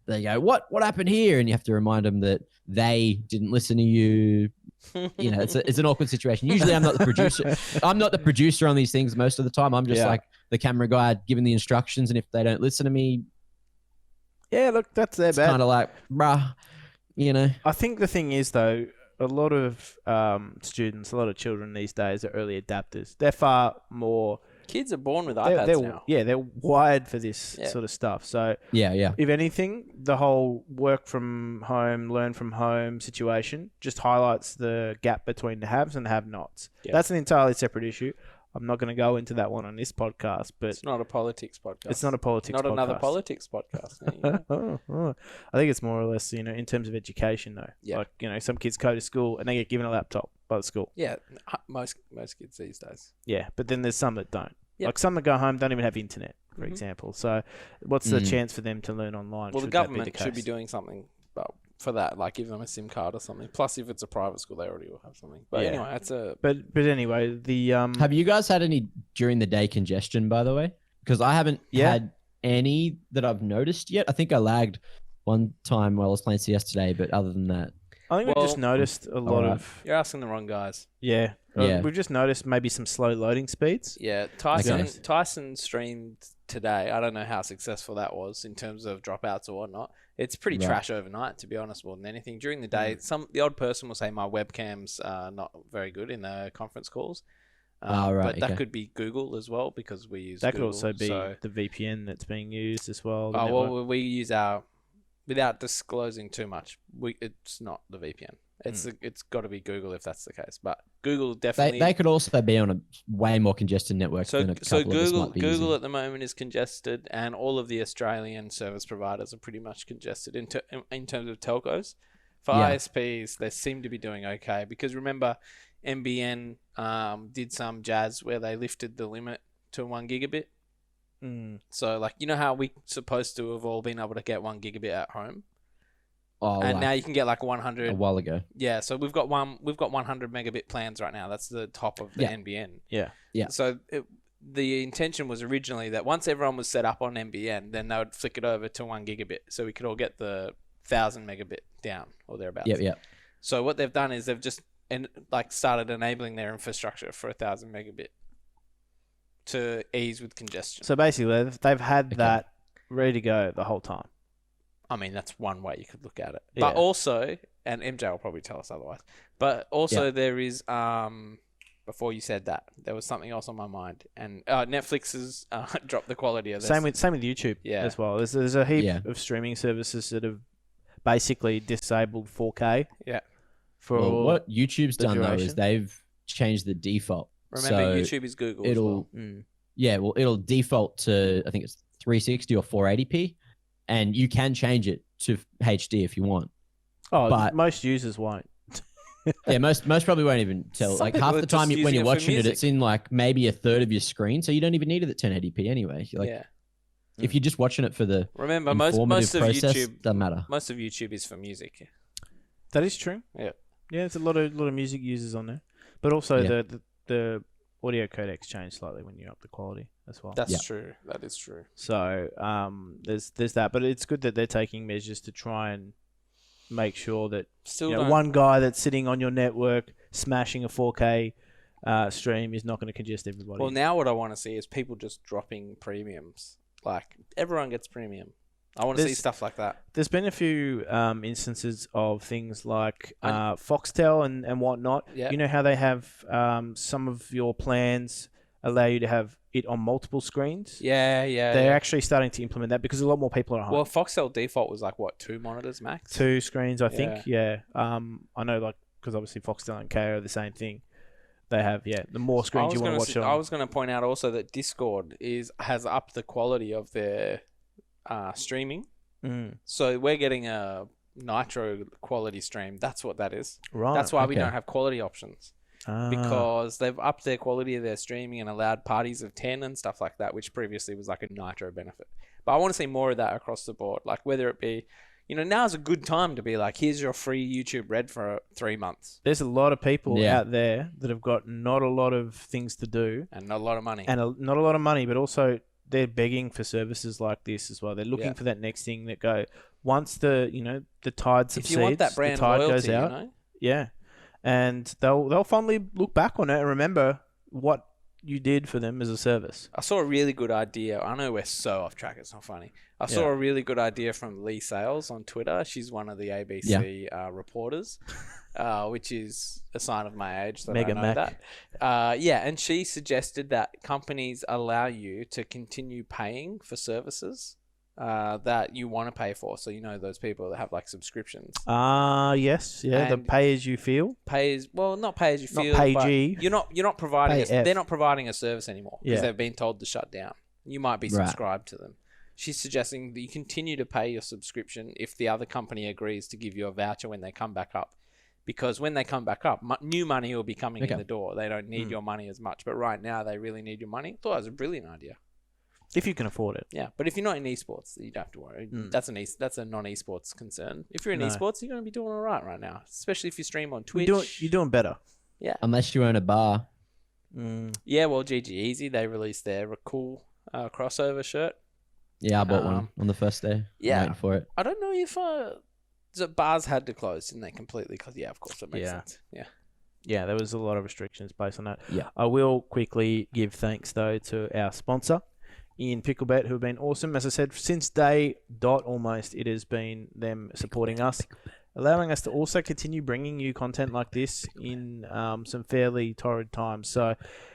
they go, what happened here? And you have to remind them that they didn't listen to you. It's an awkward situation. Usually I'm not the producer. I'm not the producer on these things most of the time. I'm just like the camera guy giving the instructions. And if they don't listen to me, look, that's their bad. It's kind of like, bruh, I think the thing is though, a lot of students, a lot of children these days are early adapters. They're far more... Kids are born with iPads now. Yeah, they're wired for this sort of stuff. So if anything, the whole work from home, learn from home situation just highlights the gap between the haves and the have-nots. Yep. That's an entirely separate issue. I'm not going to go into that one on this podcast, but it's not a politics podcast. It's not a politics podcast. Not another politics podcast. I think it's more or less, in terms of education though. Yeah. Like, some kids go to school and they get given a laptop by the school. Yeah, most kids these days. Yeah, but then there's some that don't. Yep. Like some that go home don't even have internet, for example. So what's the chance for them to learn online? Well, the government should be doing something for that, like give them a SIM card or something. Plus, if it's a private school, they already will have something. But anyway, that's a... But anyway, the... Have you guys had any during the day congestion, by the way? Because I haven't had any that I've noticed yet. I think I lagged one time while I was playing CS today, but other than that, I think we've just noticed a lot of... You're asking the wrong guys. Yeah. Yeah. We've just noticed maybe some slow loading speeds. Yeah, Tyson streamed today. I don't know how successful that was in terms of dropouts or whatnot. It's pretty trash overnight, to be honest, more than anything. During the day, the odd person will say my webcam's not very good in the conference calls. But that could be Google as well, because we use that Google, could also be the VPN that's being used as well. Well, we use our... Without disclosing too much, it's not the VPN. It's got to be Google if that's the case. But Google definitely... They could also be on a way more congested network than a couple of us might be Google using. at the moment is congested, and all of the Australian service providers are pretty much congested in terms of telcos. For ISPs, they seem to be doing okay, because remember, NBN did some jazz where they lifted the limit to 1 gigabit. So, like, you know how we supposed to have all been able to get 1 gigabit at home, and now you can get like 100 a while ago. Yeah, so we've got 100 megabit plans right now. That's the top of the NBN. Yeah. So the intention was originally that once everyone was set up on NBN, then they would flick it over to 1 gigabit, so we could all get the 1,000 megabit down or thereabouts. Yep. So what they've done is they've just started enabling their infrastructure for 1,000 megabit to ease with congestion. So basically, they've had that ready to go the whole time. I mean, that's one way you could look at it. Yeah. But also, and MJ will probably tell us otherwise, but also there is, before you said that, there was something else on my mind. And Netflix has dropped the quality of this. Same with YouTube as well. There's a heap of streaming services that have basically disabled 4K. Yeah. What YouTube's done, though, is they've changed the default. Remember, YouTube is Google as well. It'll default to, I think it's 360 or 480p, and you can change it to HD if you want. But most users won't. Most probably won't even tell. Like half the time when you're watching it, it's in like maybe a third of your screen, so you don't even need it at 1080p anyway. If you're just watching it for the most of YouTube doesn't matter. Most of YouTube is for music. That is true. Yeah, there's a lot of music users on there, but also the audio codecs change slightly when you up the quality as well. That's true. That is true. So there's that, but it's good that they're taking measures to try and make sure that one guy that's sitting on your network smashing a 4K stream is not going to congest everybody. Well, now what I want to see is people just dropping premiums. Like, everyone gets premium. I want to see stuff like that. There's been a few instances of things like Foxtel and whatnot. Yeah. You know how they have some of your plans allow you to have it on multiple screens? Yeah. They're actually starting to implement that because a lot more people are at home. Well, Foxtel default was like, 2 monitors max? 2 screens, I think. Yeah. I know, like, because obviously Foxtel and K are the same thing. They have, the more screens you want to watch on. I was going to point out also that Discord has upped the quality of their streaming. So we're getting a Nitro quality stream. That's what that is. Right. That's why we don't have quality options. Because they've upped their quality of their streaming and allowed parties of 10 and stuff like that, which previously was like a Nitro benefit. But I want to see more of that across the board. Like, whether it be, now's a good time to be like, here's your free YouTube Red for 3 months. There's a lot of people out there that have got not a lot of things to do. And not a lot of money. Not a lot of money, but also they're begging for services like this as well. They're looking for that next thing that go once the tide subsides. If you want that brand the tide loyalty, goes out, and they'll fondly look back on it and remember what you did for them as a service. I saw a really good idea. I know we're so off track. It's not funny. I saw a really good idea from Lee Sales on Twitter. She's one of the ABC reporters, which is a sign of my age that Mega I know Mac. that. And she suggested that companies allow you to continue paying for services that you want to pay for. So, those people that have like subscriptions. Yes. Yeah. The pay as you feel. Not pay as you feel. Not pay-G. You're not providing they're not providing a service anymore because they've been told to shut down. You might be subscribed to them. She's suggesting that you continue to pay your subscription if the other company agrees to give you a voucher when they come back up. Because when they come back up, new money will be coming in the door. They don't need your money as much. But right now, they really need your money. I thought it was a brilliant idea. If you can afford it. Yeah, but if you're not in esports, you don't have to worry. That's a non-esports concern. If you're in esports, you're going to be doing all right now, especially if you stream on Twitch. You're doing better. Yeah. Unless you own a bar. Yeah, well, GG Easy, they released their cool crossover shirt. Yeah, I bought one on the first day. Yeah. I'm waiting for it. I don't know if the bars had to close, didn't they, completely? Because, yeah, of course, that makes sense. Yeah. Yeah, there was a lot of restrictions based on that. Yeah. I will quickly give thanks, though, to our sponsor, in Picklebet, who have been awesome. As I said, since day dot almost, it has been them supporting us, allowing us to also continue bringing you content like this in some fairly torrid times. So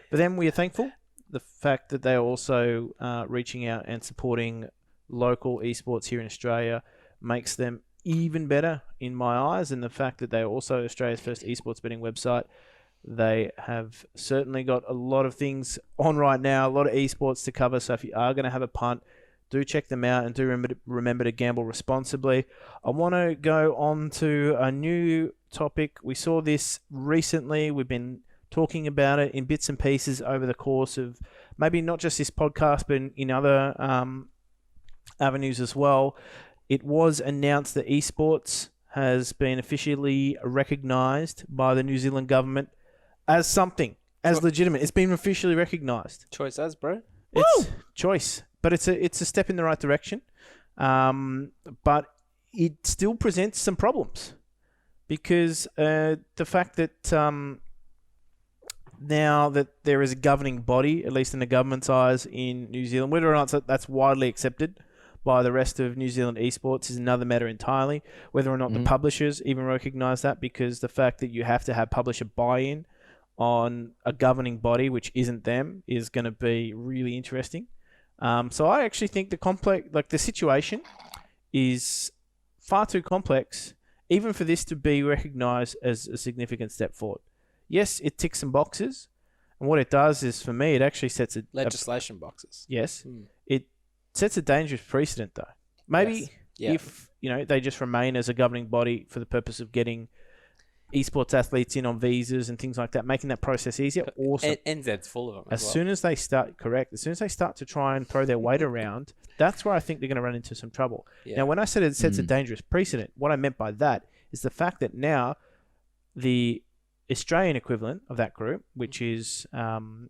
for them, we are thankful. The fact that they are also reaching out and supporting local esports here in Australia makes them even better in my eyes, and the fact that they are also Australia's first esports betting website. They have certainly got a lot of things on right now, a lot of esports to cover. So if you are going to have a punt, do check them out and do remember to gamble responsibly. I want to go on to a new topic. We saw this recently. We've been talking about it in bits and pieces over the course of maybe not just this podcast, but in other avenues as well. It was announced that esports has been officially recognised by the New Zealand government as something, as legitimate. It's been officially recognised. Choice as, bro. It's choice, but it's a step in the right direction. But it still presents some problems because the fact that now that there is a governing body, at least in the government's eyes in New Zealand, whether or not that's widely accepted by the rest of New Zealand esports is another matter entirely. Whether or not the publishers even recognise that, because the fact that you have to have publisher buy-in on a governing body which isn't them is going to be really interesting. So I actually think the situation is far too complex, even for this to be recognised as a significant step forward. Yes, it ticks some boxes, and what it does is, for me, it actually sets legislation boxes. Yes, it sets a dangerous precedent, though. Maybe if they just remain as a governing body for the purpose of getting esports athletes in on visas and things like that, making that process easier. Awesome. NZ's full of them. As soon as they start to try and throw their weight around, that's where I think they're going to run into some trouble. Yeah. Now, when I said it sets a dangerous precedent, what I meant by that is the fact that now the Australian equivalent of that group, which is in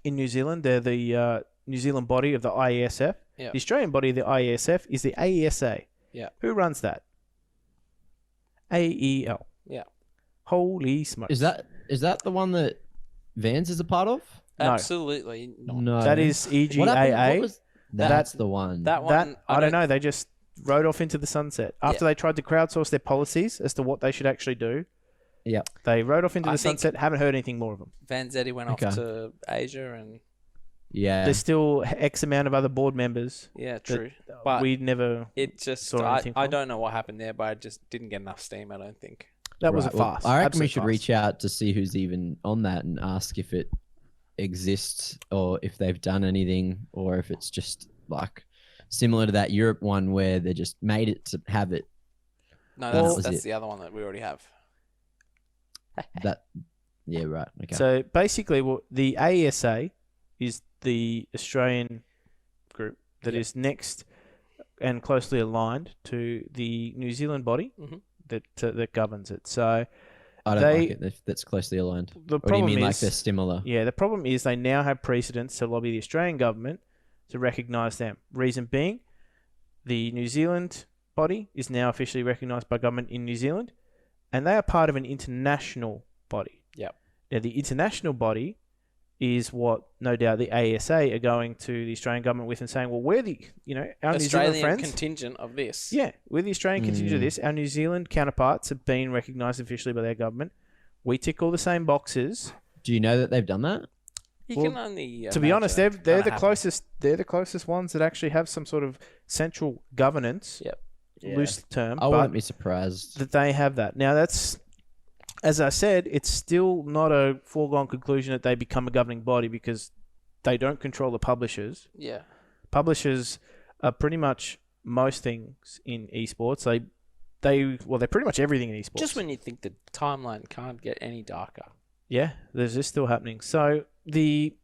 New Zealand, they're the New Zealand body of the IESF. Yeah. The Australian body of the IESF is the AESA. Yeah. Who runs that? AEL. Yeah. Holy smokes. Is that the one that Vans is a part of? No. Absolutely not. No. That is EGAA. That's the one. That one. I don't know. They just rode off into the sunset. After they tried to crowdsource their policies as to what they should actually do, they rode off into the sunset. Haven't heard anything more of them. Vanzetti went off to Asia and... Yeah. There's still X amount of other board members. Yeah, true. But we never saw anything I don't know what happened there, but I just didn't get enough steam, I don't think. That was a farce. I reckon we should reach out to see who's even on that and ask if it exists or if they've done anything or if it's just like similar to that Europe one where they just made it to have it. No, that's the other one that we already have. Yeah, right. Okay. So basically, the AESA is the Australian group that is next and closely aligned to the New Zealand body that governs it. So I don't like it. That's closely aligned. Or do you mean like they're similar? Yeah, the problem is they now have precedents to lobby the Australian government to recognise them. Reason being, the New Zealand body is now officially recognised by government in New Zealand, and they are part of an international body. Yep. Now, the international body is what, no doubt, the ASA are going to the Australian government with and saying, well, we're the, our New Zealand friends. Contingent of this. Yeah, we're the Australian contingent of this. Our New Zealand counterparts have been recognised officially by their government. We tick all the same boxes. Do you know that they've done that? You can only to be honest, they're the closest. They're the closest ones that actually have some sort of central governance. Yep. Loose term. I wouldn't be surprised that they have that. Now that's, as I said, it's still not a foregone conclusion that they become a governing body because they don't control the publishers. Yeah. Publishers are pretty much most things in esports. They're pretty much everything in esports. Just when you think the timeline can't get any darker. Yeah, there's this still happening. So the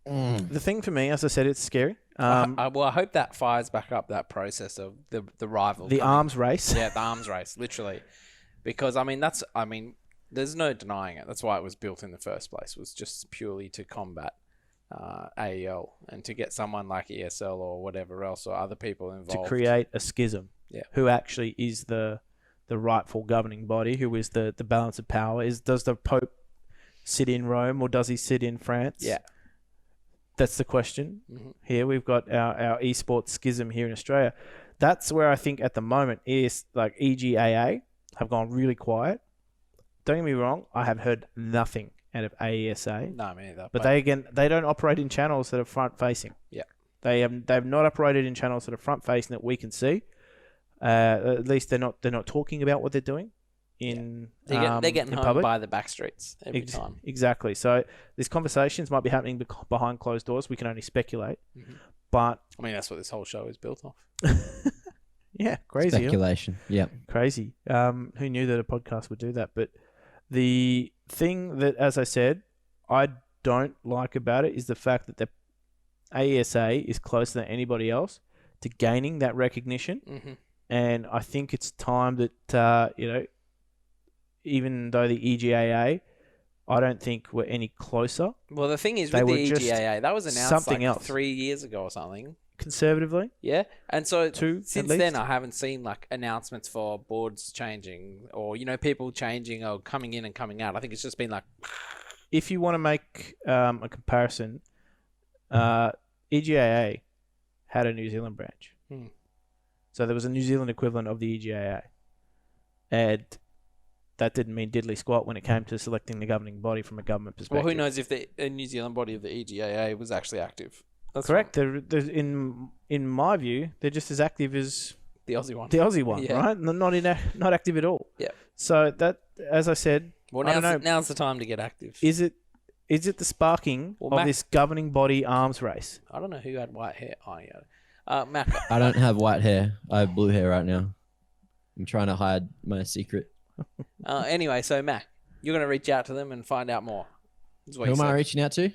thing for me, as I said, it's scary. I hope that fires back up that process of the rival. The arms race. Yeah, the arms race, literally. Because, there's no denying it. That's why it was built in the first place, was just purely to combat AEL, and to get someone like ESL or whatever else or other people involved to create a schism. Yeah. Who actually is the rightful governing body? Who is the balance of power? Does the Pope sit in Rome or does he sit in France? Yeah. That's the question. Mm-hmm. Here we've got our esports schism here in Australia. That's where I think at the moment is like EGAA have gone really quiet. Don't get me wrong, I have heard nothing out of AESA. No, me neither. But they don't operate in channels that are front facing. Yeah. They've not operated in channels that are front facing that we can see. At least they're not talking about what they're doing they're getting home public. by the back streets every time. Exactly. So these conversations might be happening behind closed doors. We can only speculate. Mm-hmm. But I mean, that's what this whole show is built off. yeah, crazy. Speculation. Yeah. Crazy. Who knew that a podcast would do that? But the thing that, as I said, I don't like about it is the fact that the AESA is closer than anybody else to gaining that recognition. Mm-hmm. And I think it's time that, even though the EGAA, I don't think we're any closer. Well, the thing is, They with the were just EGAA, that was announced something like else. 3 years ago or something. Conservatively. Yeah, and so Two, since at least. then, I haven't seen like announcements for boards changing or people changing or coming in and coming out. I think it's just been like, If you want to make a comparison, EGAA had a New Zealand branch. Hmm. So there was a New Zealand equivalent of the EGAA. And that didn't mean diddly squat when it came to selecting the governing body from a government perspective. well, who knows if the New Zealand body of the EGAA was actually active? That's Correct. They're in my view, they're just as active as the Aussie one. the Aussie one, Yeah. right? Not active at all. Yeah. So that, as I said, Well, I don't know. now's the time to get active. Is it the sparking Well, of Mac- this governing body arms race? I don't know who had white hair. Oh, yeah. Mac. I don't have white hair. I have blue hair right now. I'm trying to hide my secret. Anyway, so Mac, you're going to reach out to them and find out more. Is what Who you am I said. reaching out to?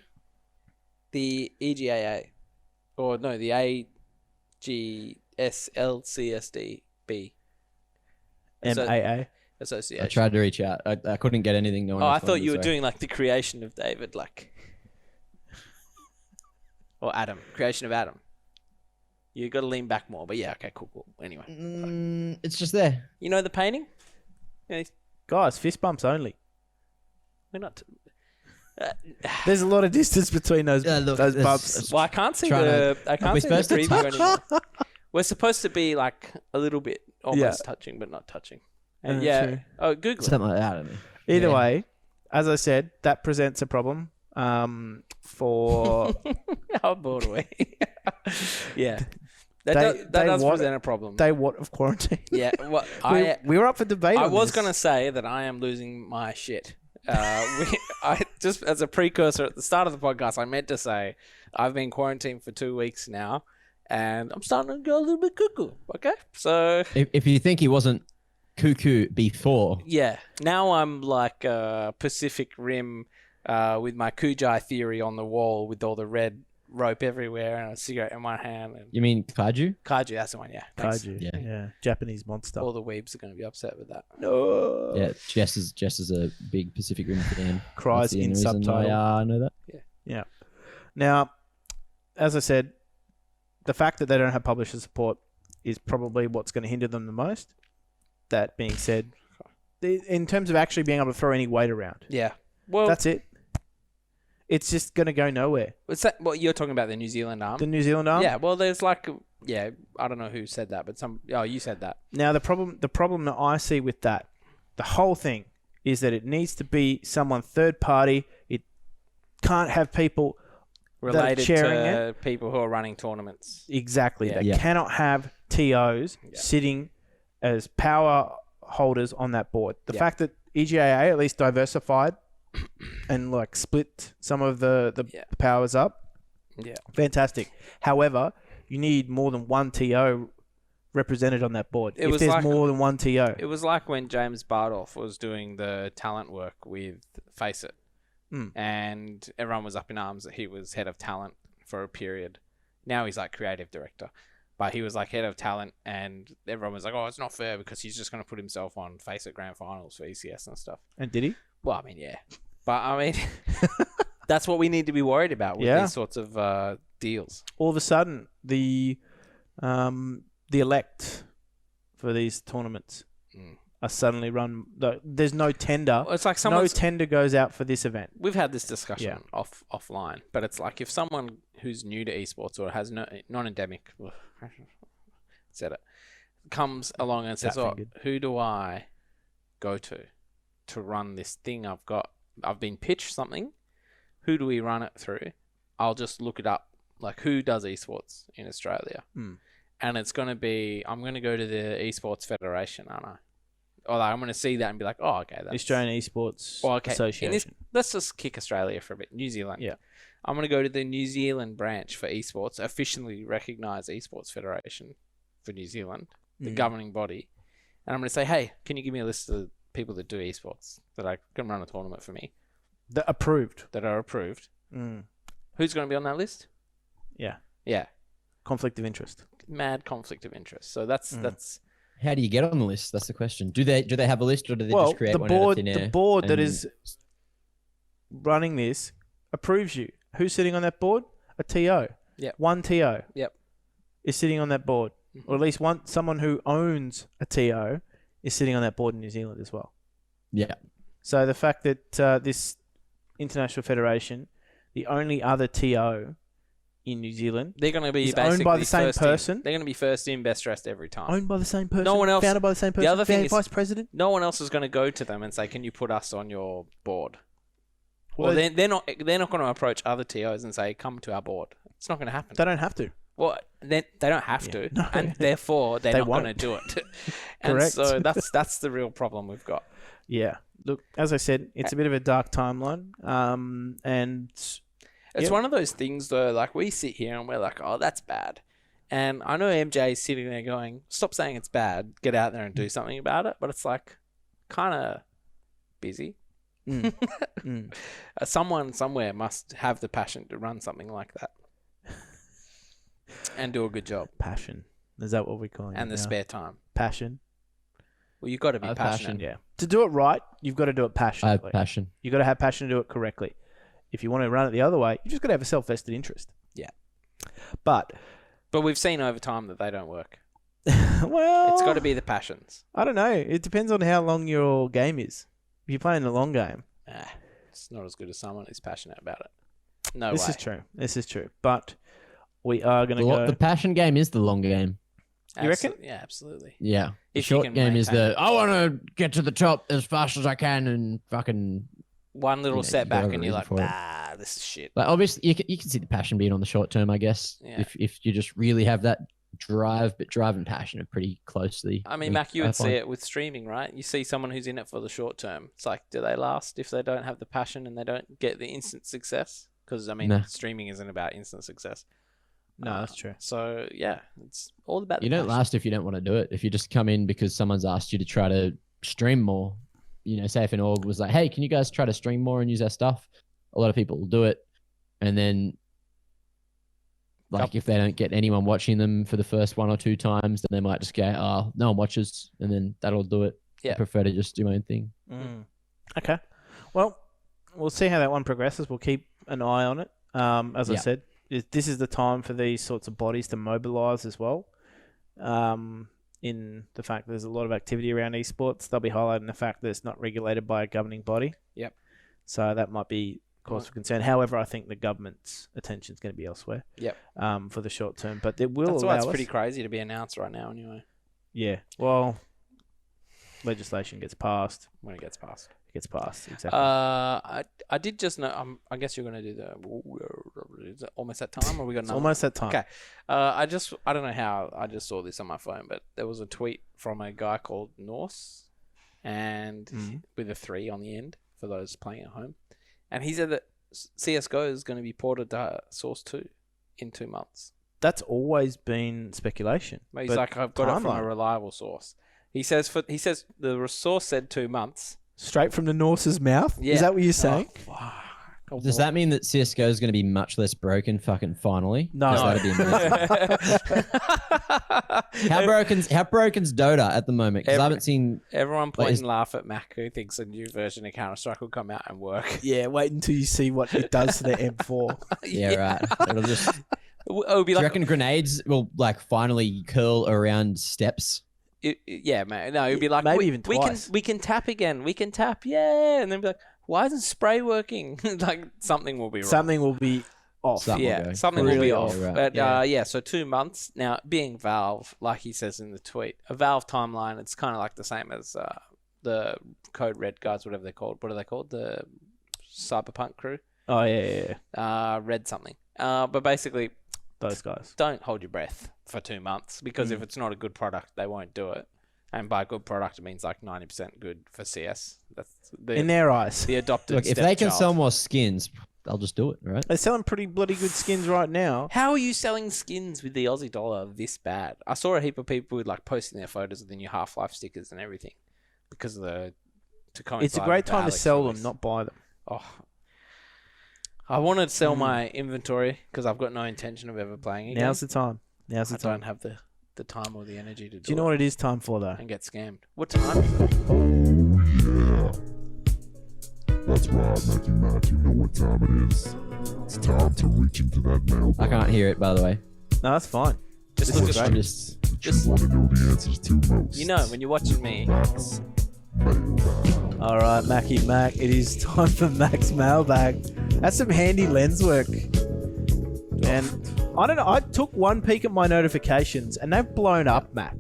The EGAA. Or no, the AGSLCSDB. MAA. Association. I tried to reach out. I couldn't get anything. No one I responded, thought you were sorry. doing like the creation of David, like. Or Adam. Creation of Adam. You got to lean back more, but yeah, okay, cool. Anyway. It's just there. You know the painting? Yeah, Guys, fist bumps only. we're not. There's a lot of distance between those look, those this- bumps. Well, I can't see Trying the. I Are we can't see the supposed to preview touch? anymore. We're supposed to be like a little bit almost touching, but not touching. And True. oh, Google it. Something like that. I don't know. Either Yeah. way, as I said, that presents a problem for How bored are we? Yeah, that They does want- present a problem. day what of quarantine. Yeah, well, we were up for debate. I on was this. gonna say that I am losing my shit. I just as a precursor at the start of the podcast, I meant to say I've been quarantined for 2 weeks now, and I'm starting to go a little bit cuckoo. Okay, so If you think he wasn't cuckoo before, yeah, now I'm like Pacific Rim with my Kujai theory on the wall with all the red rope everywhere and a cigarette in my hand. And you mean kaiju? Kaiju, that's the one. Yeah, thanks. Kaiju. Yeah. Yeah, Japanese monster. All the weebs are going to be upset with that. No. Yeah, Jess is a big Pacific Rim fan. Cries That's the in only reason subtitle. I know that. Yeah. Now, as I said, the fact that they don't have publisher support is probably what's going to hinder them the most. That being said, in terms of actually being able to throw any weight around, Yeah. Well, that's it. It's just going to go nowhere. what's that? What you're talking about, the New Zealand arm? The New Zealand arm. Yeah. Well, there's like, yeah, I don't know who said that, but you said that. Now the problem that I see with that, the whole thing, is that it needs to be someone third party. It can't have people Related chairing to people who are running tournaments. exactly. Yeah. They Yeah. cannot have TOs sitting as power holders on that board. The Yeah. fact that EGAA at least diversified and like split some of the powers up, Yeah. fantastic. However, you need more than one TO represented on that board. It if was there's like- more than one TO. It was like when James Bardolph was doing the talent work with Face It. And everyone was up in arms that he was head of talent for a period. Now he's like creative director. But he was like head of talent, and everyone was like, oh, it's not fair because he's just going to put himself on Face It Grand Finals for ECS and stuff. And did he? Well, I mean, yeah. But I mean, That's what we need to be worried about with these sorts of deals. All of a sudden, the elect for these tournaments are suddenly run. There's no tender. Well, it's like no tender goes out for this event. We've had this discussion offline, but it's like if someone who's new to esports or has non-endemic, said it, comes along and says, who do I go to run this thing I've been pitched something. Who do we run it through? I'll just look it up. Like, who does esports in Australia? And it's going to be, I'm going to go to the Esports Federation, aren't I? Or like, I'm going to see that and be like, oh, okay. That's Australian Esports Association. Let's just kick Australia for a bit. New Zealand. Yeah. I'm going to go to the New Zealand branch for esports, officially recognised Esports Federation for New Zealand, the governing body. And I'm going to say, hey, can you give me a list of people that do esports that I can run a tournament for me? That are approved. Who's going to be on that list? Yeah. Conflict of interest. Mad conflict of interest. So that's. How do you get on the list? That's the question. Do they have a list, or do they just create one out of thin air? The board that is running this approves you. Who's sitting on that board? A TO. Yep. One TO. Yep. Is sitting on that board, or at least someone who owns a TO is sitting on that board in New Zealand as well. Yeah. So the fact that this international federation, the only other TO in New Zealand, they're going to be owned by the same person. They're going to be first in, best dressed every time. Owned by the same person. No one else. Founded by the same person. The other thing is, vice president. No one else is going to go to them and say, "Can you put us on your board?" Well, they're not going to approach other TOs and say, "Come to our board." It's not going to happen. They don't have to. Well, they don't have to, and therefore they're not going to do it. And Correct. so that's the real problem we've got. Yeah. Look, as I said, it's a bit of a dark timeline, and it's one of those things though. Like, we sit here and we're like, "Oh, that's bad," and I know MJ is sitting there going, "Stop saying it's bad. Get out there and do something about it." But it's like, kind of busy. Someone somewhere must have the passion to run something like that and do a good job. Passion. Is that what we're calling it? And the spare time. Passion. Well, you've got to be passionate. Passion, yeah. To do it right, you've got to do it passionately. I have passion. You've got to have passion to do it correctly. If you want to run it the other way, you just got to have a self-vested interest. Yeah. But we've seen over time that they don't work. Well, it's got to be the passions. I don't know. It depends on how long your game is. If you're playing a long game, it's not as good as someone who's passionate about it. No this way. This is true. But we are going to go. The passion game is the long game. You reckon? Yeah, absolutely. Yeah. The If you short can game is maintain the I want to get to the top as fast as I can and fucking. One little setback and you're like, for it. this is shit. Like, obviously, you can see the passion being on the short term, I guess. Yeah. If you just really have that drive, but drive and passion are pretty closely. I mean, Mac, you would see it with streaming, right? You see someone who's in it for the short term. It's like, do they last if they don't have the passion and they don't get the instant success? Because, I mean, streaming isn't about instant success. No, that's true. So, yeah, it's all about You the don't passion. last if you don't want to do it. If you just come in because someone's asked you to try to stream more, say if an org was like, hey, can you guys try to stream more and use our stuff? A lot of people will do it. And then, if they don't get anyone watching them for the first one or two times, then they might just go, oh, no one watches. And then that'll do it. Yeah. I prefer to just do my own thing. Okay. Well, we'll see how that one progresses. We'll keep an eye on it. As I said, this is the time for these sorts of bodies to mobilise as well. In the fact that there's a lot of activity around esports, they'll be highlighting the fact that it's not regulated by a governing body. Yep. So that might be cause for concern. However, I think the government's attention is going to be elsewhere. Yep. For the short term, but it will. That's allow why it's us. pretty crazy to be announced right now, anyway. Yeah. Well, legislation gets passed. When it gets passed. It gets passed. Exactly. I did just know. I guess you're going to do is it almost that time, or we got it's another? almost that time. Okay. I don't know how I just saw this on my phone, but there was a tweet from a guy called Norse, and with a 3 on the end for those playing at home, and he said that CSGO is going to be ported to Source 2 in 2 months. That's always been speculation. But he's like, I've got it from a reliable source. He says the source said 2 months. Straight from the Norse's mouth? Yeah. Is that what you're saying? Oh, Does that mean that CSGO is going to be much less broken fucking finally? No. 'Cause that'd be amazing. How broken's Dota at the moment? Because I haven't seen... Everyone point and laugh at Mac who thinks a new version of Counter-Strike will come out and work. Yeah, wait until you see what it does to the M4. Yeah, right. It'll just... It'll be Do you reckon grenades will like finally curl around steps? Yeah, man. No, it'd be like maybe even twice. We can tap again. We can tap, yeah, and then be like, why isn't spray working? Like something will be wrong. Something will be off. Something will be off. Right. But so 2 months now. Being Valve, like he says in the tweet, a Valve timeline. It's kind of like the same as the Code Red guys, whatever they're called. What are they called? The Cyberpunk crew. Oh yeah. Red something. But basically, those guys. Don't hold your breath for 2 months because if it's not a good product, they won't do it. And by good product, it means like 90% good for CS. That's in their eyes. The adopted. Look, if they can sell more skins, they'll just do it, right? They're selling pretty bloody good skins right now. How are you selling skins with the Aussie dollar this bad? I saw a heap of people with like posting their photos of the new Half-Life stickers and everything because of to coincide. It's a great with the time to Alex sell release. them, not buy them. Oh, I want to sell my inventory because I've got no intention of ever playing again. Now's the time. I don't have the time or the energy to do it. Do you know what it is time for, though? And get scammed. What time is it? Oh, yeah. That's right, Matthew. You know what time it is. It's time to reach into that mailbag. I can't hear it, by the way. No, that's fine. Just This look is at I'm great. just... You want to know the answers to most. You know, when you're watching me. Max mailbag. All right, Mackie Mac. It is time for Mac's mailbag. That's some handy lens work. And I don't know. I took one peek at my notifications, and they've blown up, Mac.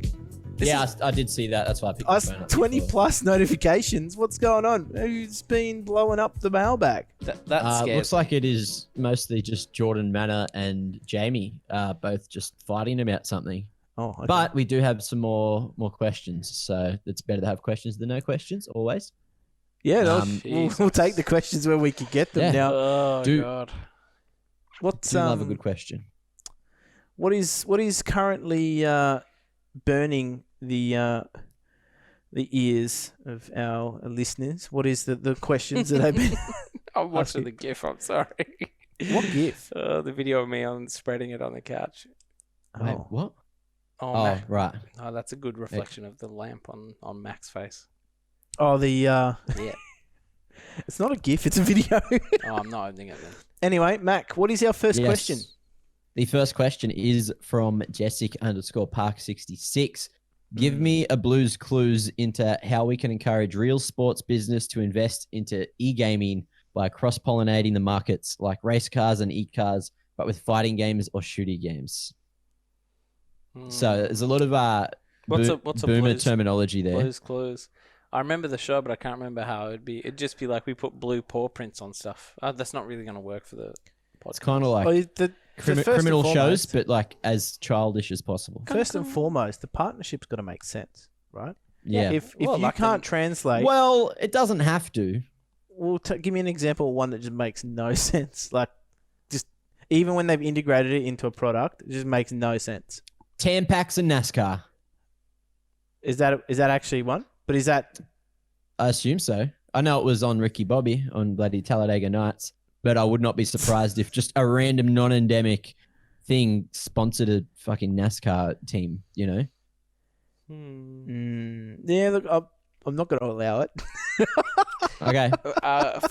I did see that. That's why I picked I the phone up 20 before. plus notifications. What's going on? Who's been blowing up the mailbag? That scares Looks like it is mostly just Jordan Manor and Jamie, both just fighting about something. Oh, okay. But we do have some more questions, so it's better to have questions than no questions, always. yeah, Jesus. we'll take the questions where we can get them Yeah. now. Oh, Do- God. What's Do love a good question. what is currently burning the ears of our listeners? What is the questions that I've been? I'm watching the GIF. I'm sorry. What GIF? The video of me on spreading it on the couch. Wait, Oh. what? Oh, Oh, Mac. right. Oh, that's a good reflection of the lamp on Mac's face. Oh, the Yeah. it's not a GIF, it's a video. Oh, I'm not opening it then. Anyway, Mac, what is our first Yes. question? The first question is from Jessic_Park66. Give me a Blues Clues into how we can encourage real sports business to invest into e-gaming by cross-pollinating the markets like race cars and e-cars, but with fighting games or shooting games. So there's a lot of What's a boomer Blues- terminology there. Blues Clues. I remember the show, but I can't remember how it'd be. It'd just be like we put blue paw prints on stuff. That's not really going to work for the podcast. It's kind of like Oh, the first and criminal shows, foremost- but like as childish as possible. First and foremost, the partnership's got to make sense, right? Yeah. If Well, you like can't them- translate, Well, it doesn't have to. well, give me an example of one that just makes no sense. Like, just even when they've integrated it into a product, it just makes no sense. Tampax and NASCAR. Is that actually one? But is that I assume so. I know it was on Ricky Bobby on bloody Talladega Nights, but I would not be surprised if just a random non-endemic thing sponsored a fucking NASCAR team, you know? yeah? Look, I'm not going to allow it. Okay.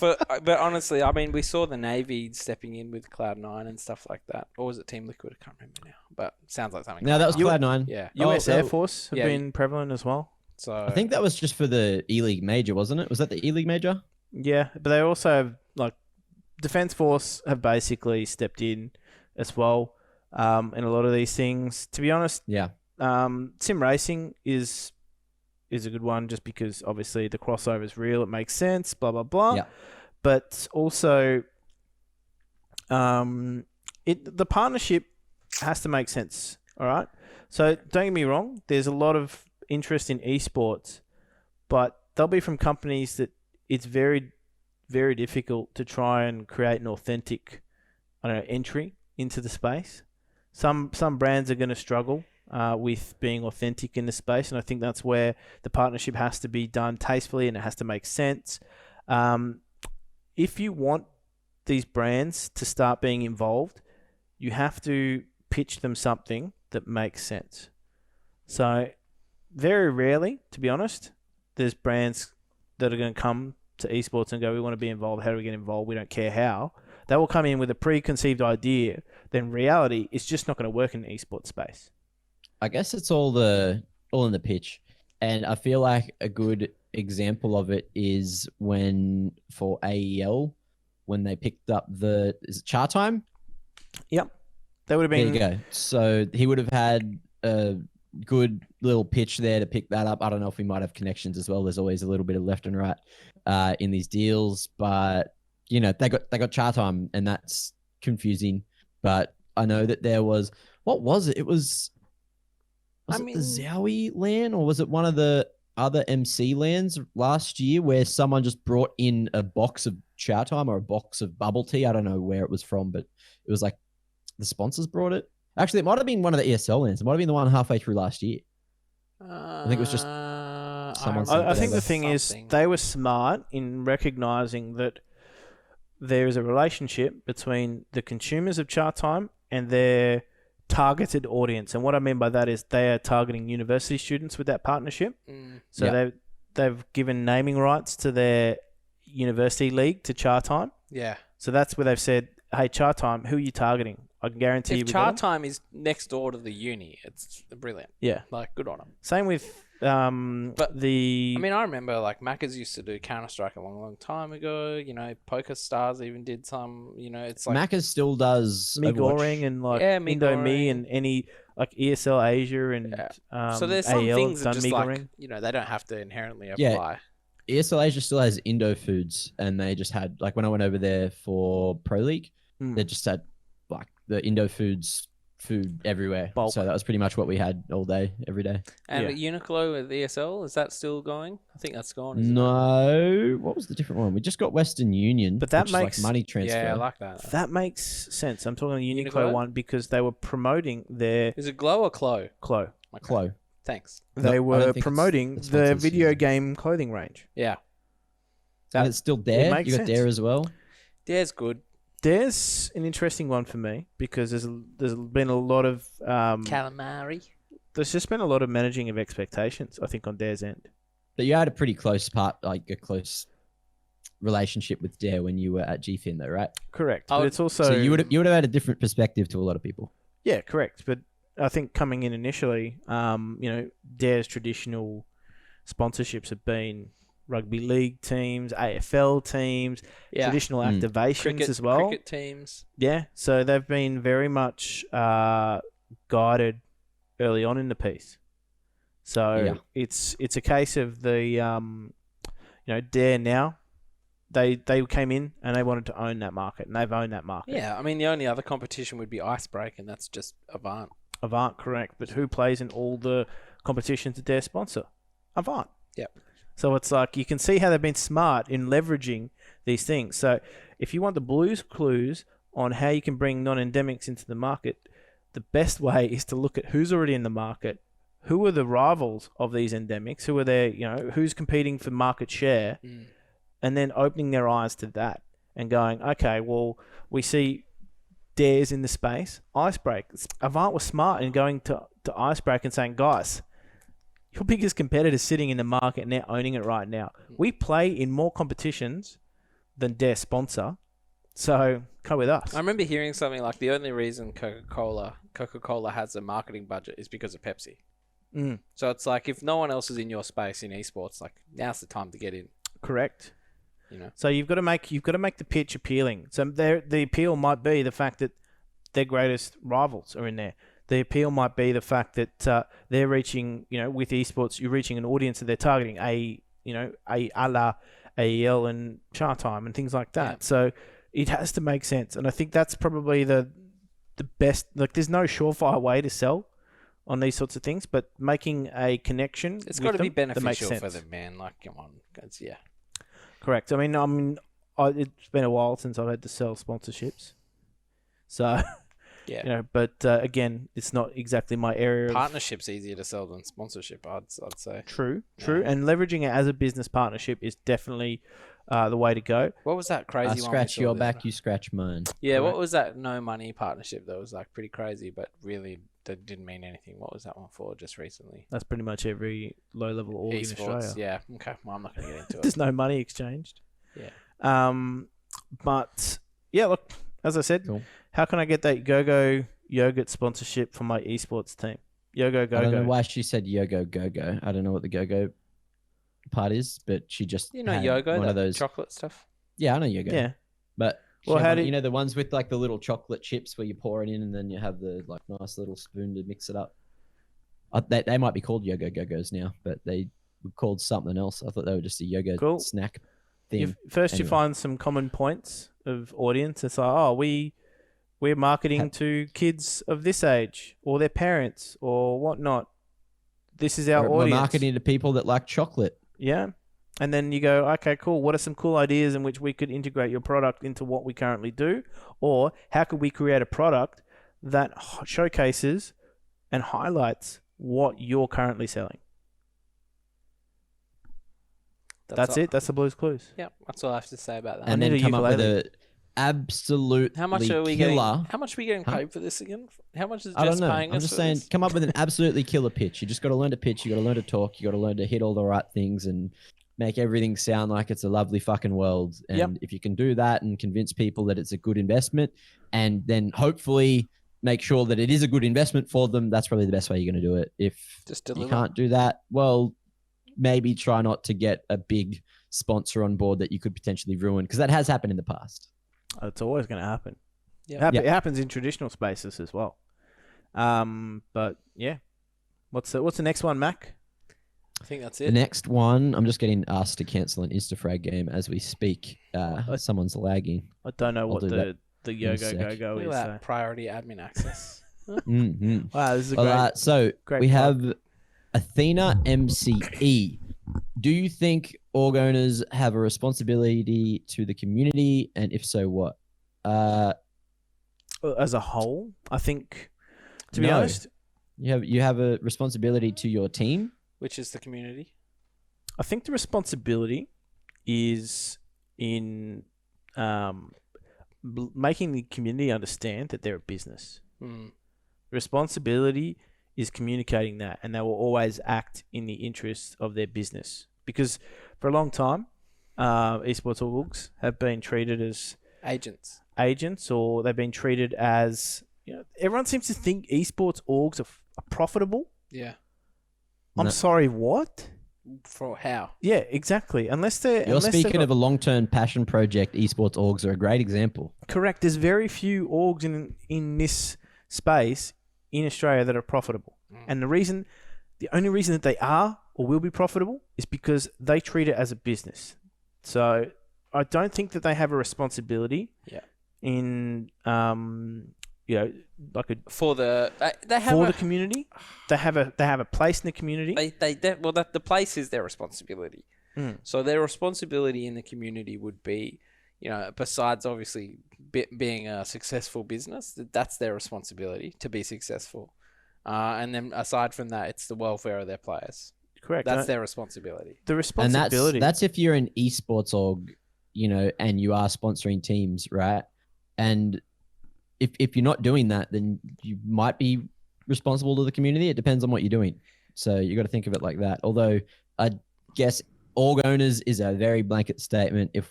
But honestly, I mean, we saw the Navy stepping in with Cloud9 and stuff like that. Or was it Team Liquid? I can't remember now. But sounds like something. Now that was Cloud9. Yeah. US Oh, Air oh, Force have yeah. been prevalent as well. So I think that was just for the E-League Major, wasn't it? Was that the E-League Major? Yeah, but they also have, like, Defense Force have basically stepped in as well in a lot of these things. To be honest, Yeah. sim racing is a good one just because obviously the crossover is real. It makes sense, blah, blah, blah. Yeah. But also, the partnership has to make sense, all right? So don't get me wrong. There's a lot of interest in esports, but they'll be from companies that it's very, very difficult to try and create an authentic, entry into the space. Some brands are going to struggle with being authentic in the space, and I think that's where the partnership has to be done tastefully and it has to make sense. If you want these brands to start being involved, you have to pitch them something that makes sense. So very rarely, to be honest, there's brands that are going to come to esports and go, we want to be involved. How do we get involved? We don't care how. They will come in with a preconceived idea. Then reality is just not going to work in the esports space. I guess it's all in the pitch. And I feel like a good example of it is when for AEL, when they picked up is it Char Time? Yep. That would have been... There you go. So he would have had a good little pitch there to pick that up. I don't know if we might have connections as well. There's always a little bit of left and right in these deals, but you know, they got Char Time, and that's confusing. But I know that there was, what was it? It was it the Zowie LAN, or was it one of the other MC LANs last year where someone just brought in a box of Char Time or a box of bubble tea? I don't know where it was from, but it was like the sponsors brought it. Actually, it might have been one of the ESL LANs. It might have been the one halfway through last year. I think it was just someone. I think the thing is, they were smart in recognizing that there is a relationship between the consumers of Char Time and their targeted audience. And what I mean by that is they are targeting university students with that partnership. So they've given naming rights to their university league to Char Time. Yeah. So that's where they've said, hey, Char Time, who are you targeting? I can guarantee if Char Time is next door to the uni, it's brilliant. Yeah. Like, good on them. Same with I remember like Macca's used to do Counter-Strike a long time ago. You know, Poker Stars even did some, you know, it's like Macca's still does Migoring and like Indomie and any like ESL Asia and so there's some AL things that just Migoring. like, you know, they don't have to inherently apply. ESL Asia still has Indo Foods, and they just had, like, when I went over there for Pro League, they just had like the Indo Foods food everywhere. Bulk. So that was pretty much what we had all day, every day. And Uniqlo with ESL, is that still going? I think that's gone. No, what was the different one? We just got Western Union, but that which makes is like money transfer. Yeah, I like that. That makes sense. I'm talking the Uniqlo one because they were promoting their... Is it Glow or Clo? Clo. Okay. Clo. Thanks. They were promoting the video game clothing range. Yeah. And it's still Dare. You got Dare as well. Dare's good. Dare's an interesting one for me because there's been a lot of calamari. There's just been a lot of managing of expectations, I think, on Dare's end. But you had a pretty close a close relationship with Dare when you were at GFIN, though, right? Correct. But it's also, so you would have had a different perspective to a lot of people. Yeah, correct. But I think coming in initially, you know, Dare's traditional sponsorships have been rugby league teams, AFL teams, traditional activations cricket, as well. Cricket teams. Yeah, so they've been very much guided early on in the piece. So it's a case of the, you know, Dare now, they came in and they wanted to own that market, and they've owned that market. Yeah, I mean, the only other competition would be Icebreak, and that's just Avant. Avant, correct. But who plays in all the competitions that Dare sponsor? Avant. Yep. So it's like you can see how they've been smart in leveraging these things. So if you want the blues clues on how you can bring non-endemics into the market, the best way is to look at who's already in the market, who are the rivals of these endemics, who are there, you know, who's competing for market share, and then opening their eyes to that and going, okay, well, we see Dares in the space, Icebreak. Avant was smart in going to Icebreak and saying, guys, your biggest competitor's sitting in the market and they're owning it right now. We play in more competitions than Dare sponsor, so come with us. I remember hearing something like the only reason Coca-Cola has a marketing budget is because of Pepsi. So it's like if no one else is in your space in esports, like now's the time to get in. Correct. You know. So you've got to make the pitch appealing. So the appeal might be the fact that their greatest rivals are in there. The appeal might be the fact that they're reaching, you know, with esports, you're reaching an audience that they're targeting, a la AEL and Char Time and things like that. Yeah. So it has to make sense, and I think that's probably the best. Like, there's no surefire way to sell on these sorts of things, but making a connection, it's got to be beneficial for them, man. Like, come on, correct. I mean, it's been a while since I've had to sell sponsorships, so. Yeah. You know, but again, it's not exactly my area. Partnership's easier to sell than sponsorship, I'd say. True, Yeah. and leveraging it as a business partnership is definitely the way to go. What was that crazy I one? we scratch saw your the back, other- you scratch mine. Yeah, what Correct. was that no money partnership that was like pretty crazy, but really that didn't mean anything? What was that one for just recently? That's pretty much every low level org in Australia. Esports, yeah. Okay, well, I'm not going to get into There's it. no money exchanged. Yeah. But yeah, look, as I said, Cool. how can I get that Go-Go yogurt sponsorship for my esports team? Yogo I don't know Go-Go. why she said Yogo Go-Go. I don't know what the Go-Go part is, but she just You know, had Yogo, one that of those. chocolate stuff. Yeah, I know Yogo. Yeah. But Well, she how had do you know the ones with like the little chocolate chips where you pour it in and then you have the like nice little spoon to mix it up. They might be called Yogo Go-Go's now, but they were called something else. I thought they were just a yoga Cool. snack thing. You Anyway. find some common points of audience. It's like, oh, we're marketing to kids of this age or their parents or whatnot. This is our We're audience. marketing to people that like chocolate. Yeah. And then you go, okay, cool. What are some cool ideas in which we could integrate your product into what we currently do? Or how could we create a product that showcases and highlights what you're currently selling? That's all, it. That's the Blues Clues. Yeah, that's all I have to say about that. And need then a come up with ukulele. a absolute How much are we killer. getting? How much are we getting paid for this again? How much is I don't Jess know. paying I'm us just for saying, this? come up with an absolutely killer pitch. You just got to learn to pitch. You got to learn to talk. You got to learn to hit all the right things and make everything sound like it's a lovely fucking world. And Yep. if you can do that and convince people that it's a good investment, and then hopefully make sure that it is a good investment for them, that's probably the best way you're going to do it. If Just you deliver. can't do that, well, maybe try not to get a big sponsor on board that you could potentially ruin, because that has happened in the past. It's always going to happen. Yeah. It happens in traditional spaces as well. But yeah, what's the next one, Mac? I think that's The it. next one, I'm just getting asked to cancel an Instafrag game as we speak. Someone's lagging. I don't know what do that the in a Yogo sec. Go-Go Look at is. that priority admin access. Mhm. Wow, this is a Well, great. so great we plug. have Athena MCE. Do you think org owners have a responsibility to the community, and if so, what? As a whole, I think, to be No. honest, You have a responsibility to your team. Which is the community. I think the responsibility is in making the community understand that they're a business. Mm. Responsibility is communicating that, and they will always act in the interests of their business. Because for a long time, esports orgs have been treated as Agents. agents, or they've been treated as, everyone seems to think esports orgs are profitable. Yeah. I'm No. sorry, what? For how? Yeah, exactly. Unless they're You're speaking of a long-term passion project. Esports orgs are a great example. correct. There's very few orgs in this space in Australia that are profitable, and the only reason that they are or will be profitable is because they treat it as a business. So I don't think that they have a responsibility. Yeah. In like For the they have for a, the community, they have a place in the community. the place is their responsibility. Mm. So their responsibility in the community would be, besides obviously being a successful business, that's their responsibility to be successful. And then aside from that, it's the welfare of their players. Correct. That's their responsibility. the And responsibility. that's if you're an esports org, and you are sponsoring teams, right? And if you're not doing that, then you might be responsible to the community. It depends on what you're doing. So you got to think of it like that. Although I guess org owners is a very blanket statement if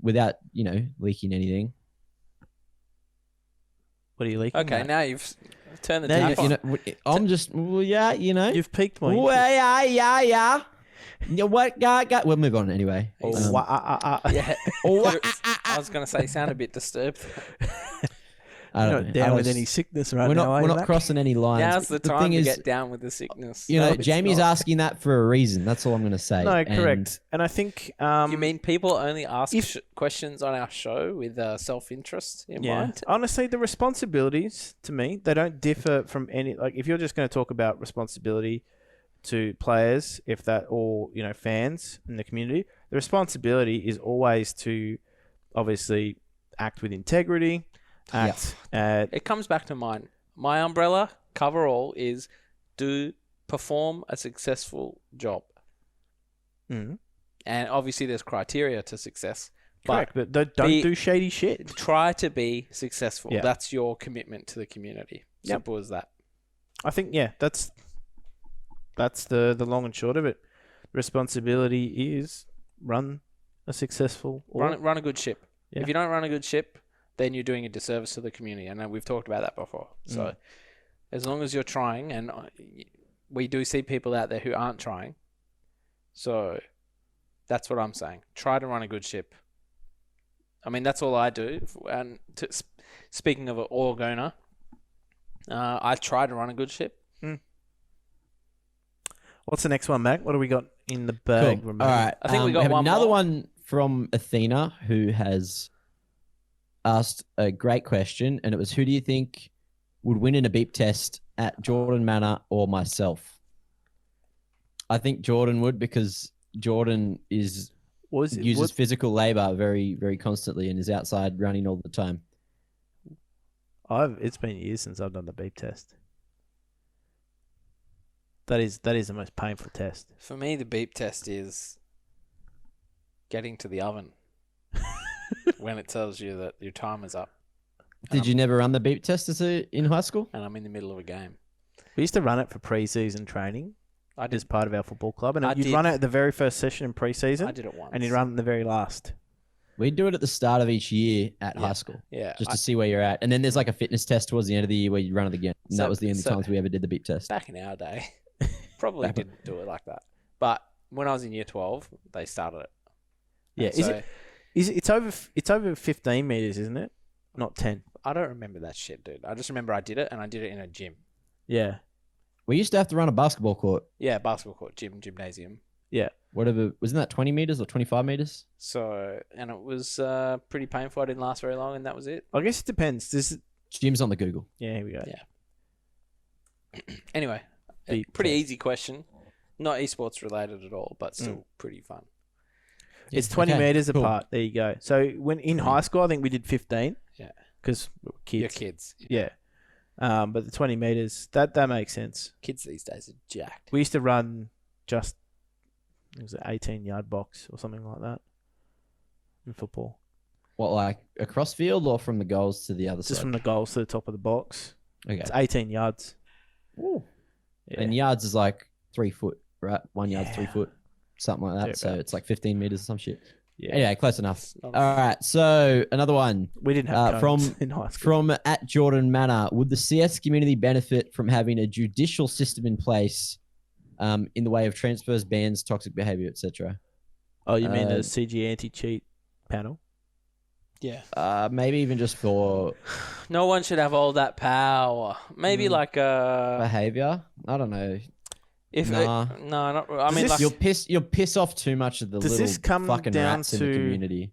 without, leaking anything. What are you leaking? Okay, at? now you've turned the Now tap you've- on. I'm just, yeah, You've piqued my Well, interest. yeah. Yeah, what? We'll move on anyway. Oh, Yeah. Oh, I was going to say, sound a bit disturbed. I You're don't not know. down I with just- any sickness right We're now, not. are We're you, not Mac? crossing any lines. Now's the time thing to is, get down with the sickness. No, it's Jamie's not. asking that for a reason. That's all I'm going to say. No, And correct. And I think You mean people only ask if- questions on our show with self-interest in yeah. mind? Honestly, the responsibilities to me, they don't differ from any. Like, if you're just going to talk about responsibility to players, if that, or fans in the community, the responsibility is always to obviously act with integrity, act at... It comes back to mine. My umbrella coverall is perform a successful job. Mm. And obviously there's criteria to success. Correct, but don't do shady shit. Try to be successful. Yeah. That's your commitment to the community. Simple as that. I think, that's the long and short of it. Responsibility is run a successful... Run a good ship. Yeah. If you don't run a good ship, then you're doing a disservice to the community. And we've talked about that before. So as long as you're trying, and we do see people out there who aren't trying. So that's what I'm saying. Try to run a good ship. I mean, that's all I do. And speaking of an org owner, I try to run a good ship. What's the next one, Mac? What do we got in the bag? Cool. All right. I think we got have one another more. one from Athena, who has asked a great question, and it was, who do you think would win in a beep test at Jordan Manor or myself? I think Jordan would, because Jordan uses physical labor very, very constantly and is outside running all the time. It's been years since I've done the beep test. That is the most painful test. For me, the beep test is getting to the oven when it tells you that your time is up. Did you never run the beep test in high school? And I'm in the middle of a game. We used to run it for pre-season training. I did. As part of our football club, and I you'd did. run it at the very first session in pre-season. I did it once. And you'd run it in the very last. We do it at the start of each year at high school. Yeah. Just to see where you're at. And then there's like a fitness test towards the end of the year where you run it again. And So- that was the only so- times we ever did the beep test. Back in our day, probably didn't do it like that. But when I was in year 12, they started it. Yeah. And It's over 15 meters, isn't it? Not 10. I don't remember that shit, dude. I just remember I did it, and I did it in a gym. Yeah. We used to have to run a basketball court. Yeah, basketball court, gymnasium. Yeah. Whatever. Wasn't that 20 meters or 25 meters? So, and it was pretty painful. I didn't last very long, and that was it. I guess it depends. Gym's on the Google. Yeah, here we go. Yeah. Anyway, a Beep pretty test. easy question. Not esports related at all, but still pretty fun. It's 20 Okay, meters cool. apart. There you go. So when in high school, I think we did 15. Yeah. Because we were kids. Your kids. Yeah. But the 20 meters, that makes sense. Kids these days are jacked. We used to run just, it was an 18-yard box or something like that in football. What, like across field or from the goals to the other Just side? from the goals to the top of the box. Okay. It's 18 yards. Ooh. Yeah. And yards is like 3 foot, right? 1 yard's 3 foot, something like that. Yeah, So about. it's like 15 meters or some shit. Yeah. Anyway, close enough. Not- All right. So another one We didn't have from cones in high school. from at Jordan Manor. Would the CS community benefit from having a judicial system in place in the way of transfers, bans, toxic behavior, etc.? Oh, you mean the uh, CG anti-cheat panel? Yeah. Maybe even just for No one should have all that power. Maybe like behavior. I don't know. if Nah. no, not. I mean, this- like You'll piss off too much of the Does little this come fucking down rats in the to- community.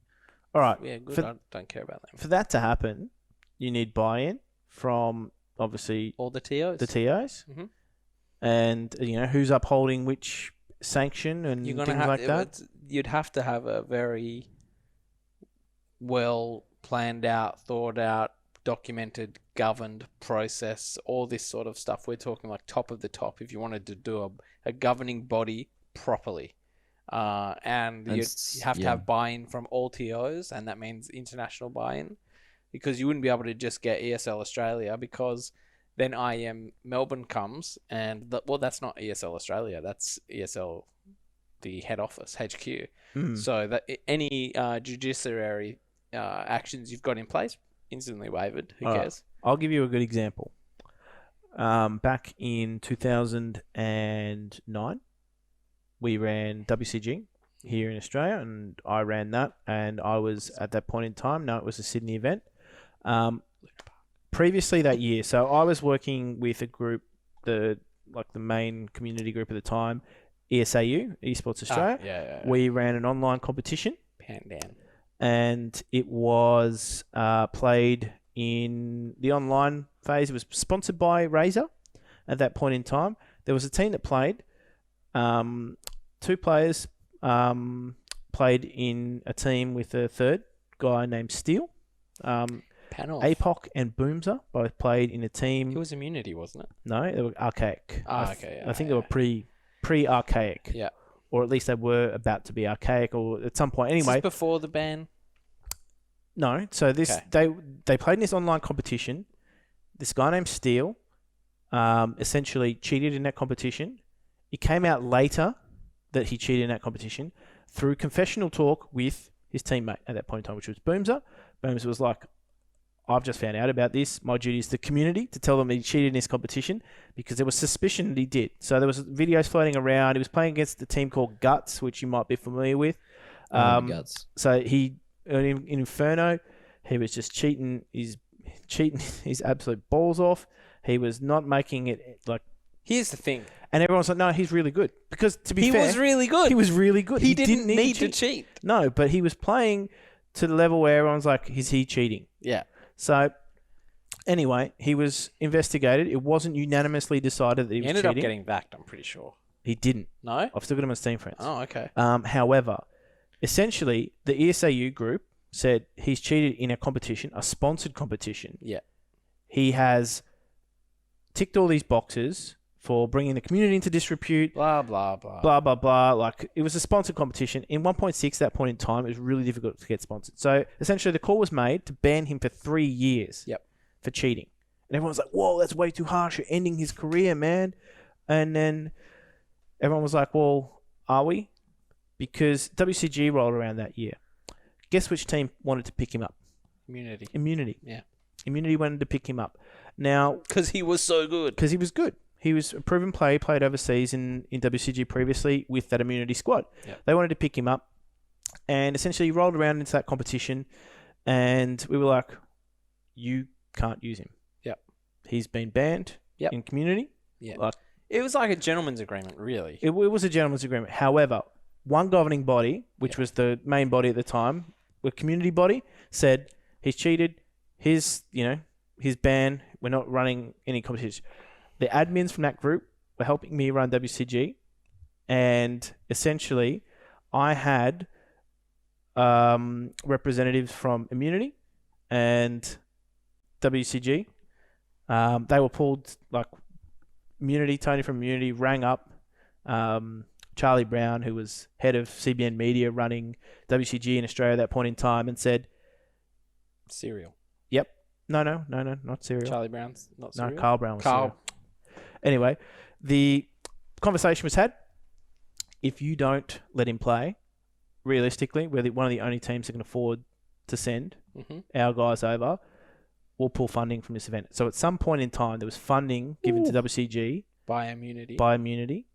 All right. yeah, good. For- I don't care about them. For that to happen, you need buy-in from obviously All the TOs. the TOs, Mhm. and who's upholding which sanction and You're gonna things have like that. You'd have to have a very well planned out, thought out, documented, governed process. All this sort of stuff. We're talking like top of the top. If you wanted to do a governing body properly, and you have to have buy-in from all TOs, and that means international buy-in, because you wouldn't be able to just get ESL Australia, because then IEM Melbourne comes and that's not ESL Australia, that's ESL the head office HQ. So that any judiciary actions you've got in place instantly waived. Who All right. cares? I'll give you a good example. Back in 2009, we ran WCG here in Australia, and I ran that, and I was at that point in time. No, it was a Sydney event. Previously that year, so I was working with a group, the main community group at the time, ESAU, Esports Australia. Yeah. We ran an online competition, Pandan. and it was played in the online phase. It was sponsored by Razer at that point in time. There was a team that played. 2 players played in a team with a third guy named Steele. Panel. APOC and Boomzer both played in a team. It was Immunity, wasn't it? No, they were archaic. Okay. I think they were pre-archaic. Yeah. Or at least they were about to be archaic, or at some point. Anyway, Is this before the ban? no. So they played in this online competition. This guy named Steele essentially cheated in that competition. It came out later that he cheated in that competition through confessional talk with his teammate at that point in time, which was Boomzer. Boomzer was like, I've just found out about this. My duty is the community to tell them he cheated in this competition because there was suspicion that he did. So there was videos floating around. He was playing against a team called Guts, which you might be familiar with. Guts. So he, in Inferno, he was just cheating his absolute balls off. He was not making it like. Here's the thing. And everyone's like, no, he's really good. Because to be fair, he was really good. He was really good. He didn't need to cheat. No, but he was playing to the level where everyone's like, is he cheating? Yeah. So, anyway, he was investigated. It wasn't unanimously decided that he was ended cheating. up getting backed, I'm pretty sure. He didn't. No? I've still got him on Steam Friends. Oh, okay. However, essentially, the ESAU group said he's cheated in a competition, a sponsored competition. Yeah. He has ticked all these boxes for bringing the community into disrepute. Blah, blah, blah. Blah, blah, blah. Like, it was a sponsored competition. In 1.6, at that point in time, it was really difficult to get sponsored. So, essentially, the call was made to ban him for 3 years for cheating. And everyone's like, whoa, that's way too harsh. You're ending his career, man. And then everyone was like, well, are we? Because WCG rolled around that year. Guess which team wanted to pick him up? Immunity. Yeah. Immunity wanted to pick him up. Now... Because he was so good. Because he was good. He was a proven player. He played overseas in WCG previously with that Immunity squad. Yep. They wanted to pick him up. And essentially, he rolled around into that competition. And we were like, you can't use him. Yep. He's been banned in community. Yeah. Like, it was like a gentleman's agreement, really. it was a gentleman's agreement. However, one governing body, which was the main body at the time, the community body, said he's cheated. His ban. We're not running any competition. The admins from that group were helping me run WCG, and essentially, I had representatives from Immunity and WCG. They were pulled, like, Immunity, Tony from Immunity rang up Charlie Brown, who was head of CBN Media running WCG in Australia at that point in time, and said, Serial. Yep. No, not Serial. Charlie Brown's not Serial? No, Carl Brown was Carl. Serial. Anyway, the conversation was had. If you don't let him play, realistically, we're one of the only teams that can afford to send our guys over. We'll pull funding from this event. So at some point in time, there was funding given to WCG by Immunity.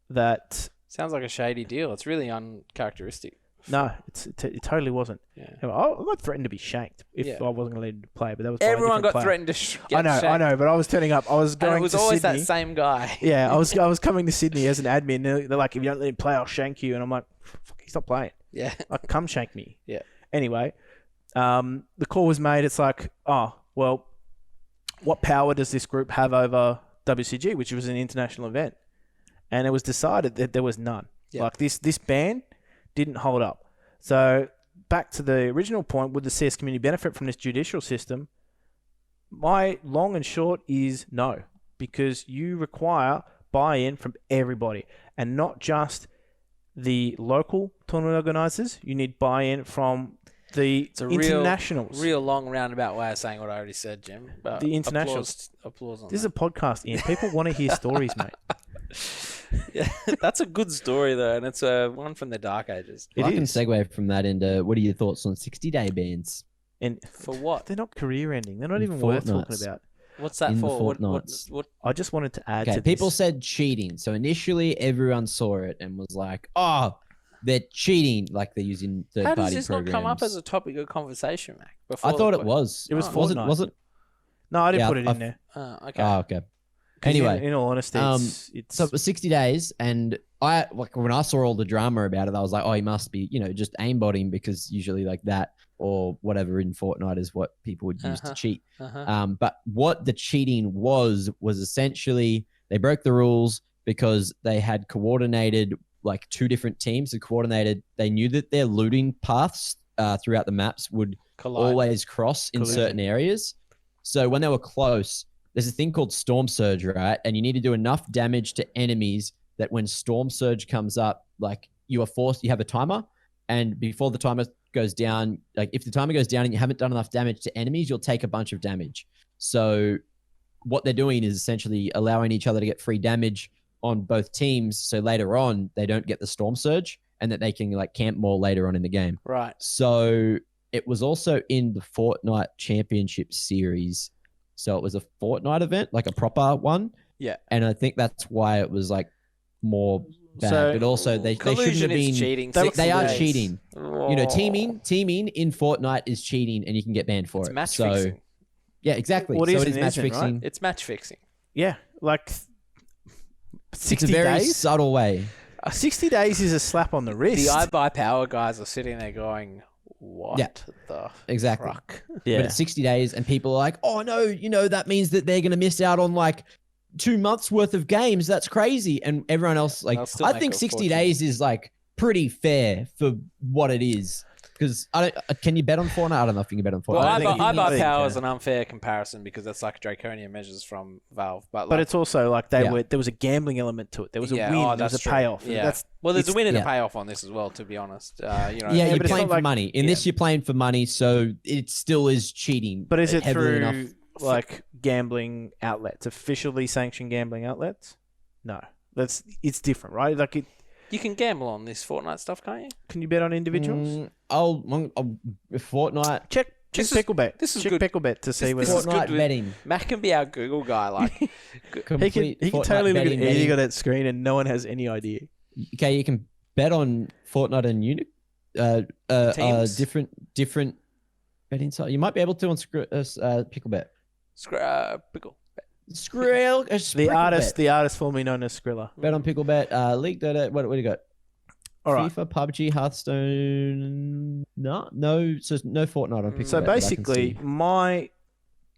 That sounds like a shady deal. It's really uncharacteristic. No, it totally wasn't. Yeah. I got threatened to be shanked if I wasn't going to let him play, but that was by everyone a got player. threatened to get shanked. I know, but I was turning up. I was going to Sydney. And it was always that same guy. Yeah, I was coming to Sydney as an admin. They're like, if you don't let him play, I'll shank you. And I'm like, fuck, he's not playing. Yeah. Like, come shank me. Yeah. Anyway, the call was made. It's like, oh, well, what power does this group have over WCG, which was an international event? And it was decided that there was none. Yep. Like, this ban didn't hold up. So back to the original point, would the CS community benefit from this judicial system? My long and short is no, because you require buy-in from everybody and not just the local tournament organisers. You need buy-in from the internationals. Real long roundabout way of saying what I already said, Jim. But the internationals. Applause on this is a podcast, Ian. People want to hear stories, mate. Yeah, that's a good story though, and it's one from the dark ages. I can segue from that into what are your thoughts on 60-day bans? And for what? They're not career-ending. They're not even worth talking about. What's that in for? The fortnights. What? I just wanted to add. Okay, to people this. said cheating. So initially, everyone saw it and was like, "Oh, they're cheating!" Like they're using third-party programs. How does this not come up as a topic of conversation, Mac? I thought it was. It was Fortnite. Was it? No, I didn't put it in there. Okay. Oh, okay. Anyway, in all honesty, it's so it was 60 days, and I when I saw all the drama about it, I was like, oh, he must be, just aimbotting because usually like that or whatever in Fortnite is what people would use to cheat. But what the cheating was essentially they broke the rules because they had coordinated like two different teams. They knew that their looting paths throughout the maps would always cross in certain areas. So when they were close, there's a thing called Storm Surge, right? And you need to do enough damage to enemies that when Storm Surge comes up, like you have a timer, and before the timer goes down, like if the timer goes down and you haven't done enough damage to enemies, you'll take a bunch of damage. So what they're doing is essentially allowing each other to get free damage on both teams, so later on they don't get the Storm Surge and that they can like camp more later on in the game. Right. So it was also in the Fortnite Championship Series. So it was a Fortnite event, like a proper one. Yeah. And I think that's why it was like more bad. So, but also they shouldn't have been cheating. They are cheating. You know, teaming in Fortnite is cheating and you can get banned for it's it. Match so fixing. yeah, exactly. What so is it is and match isn't, fixing. right? It's match fixing. Yeah, like 60 It's a very days. subtle way. 60 days is a slap on the wrist. The I Buy Power guys are sitting there going, what the Exactly. fuck? Yeah. But it's 60 days and people are like, oh no, you know, that means that they're going to miss out on like 2 months worth of games. That's crazy. And everyone else, like, I think 60 days is like pretty fair for what it is. Because can you bet on Fortnite? I don't know if you can bet on Fortnite. Well, I Buy Power is an unfair comparison because that's like draconian measures from Valve. But it's also like there was a gambling element to it. There was a win. There was a payoff. Yeah. There's a win and a payoff on this as well, to be honest. You're playing for money. In this, you're playing for money, so it still is cheating. But is it heavily through enough like gambling outlets, officially sanctioned gambling outlets? No, it's different, right? Like you can gamble on this Fortnite stuff, can't you? Can you bet on individuals? I'll Fortnite. Check Picklebet. This is good. Picklebet to see whether Fortnite betting. Matt can be our Google guy. Like he can totally look at anything on that screen and no one has any idea. Okay, you can bet on Fortnite and different betting sites. You might be able to on Picklebet. Pickle. The artist formerly known as Skrilla. Bet on Picklebet. League Data. What do you got? All right. FIFA, PUBG, Hearthstone. No. So no Fortnite on Picklebet. So basically,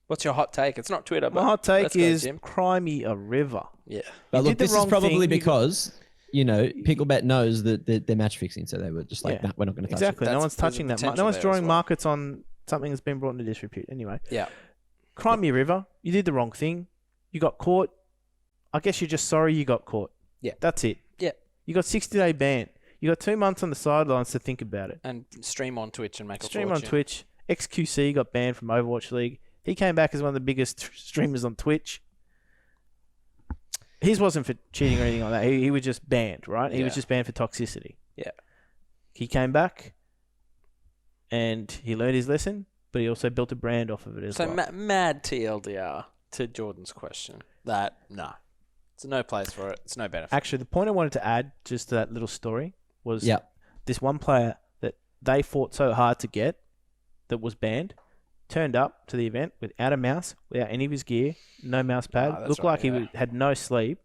what's your hot take? It's not Twitter. My hot take is cry me a river. Yeah. But look, this is probably because Picklebet knows that they're match fixing, so they were just like, nah, we're not going to touch it. Exactly. No one's touching that. No one's drawing markets on something that's been brought into disrepute. Anyway. Yeah. Cry me a river. You did the wrong thing. You got caught. I guess you're just sorry you got caught. Yeah. That's it. Yeah. You got 60-day ban. You got 2 months on the sidelines to think about it. And stream on Twitch and make a stream fortune. on Twitch. XQC got banned from Overwatch League. He came back as one of the biggest streamers on Twitch. His wasn't for cheating or anything like that. He was just banned, right? He was just banned for toxicity. Yeah. He came back and he learned his lesson, but he also built a brand off of it as well. So mad TLDR to Jordan's question. It's no place for it. It's no benefit. Actually, the point I wanted to add just to that little story was this one player that they fought so hard to get that was banned turned up to the event without a mouse, without any of his gear, no mouse pad, looked like he had no sleep,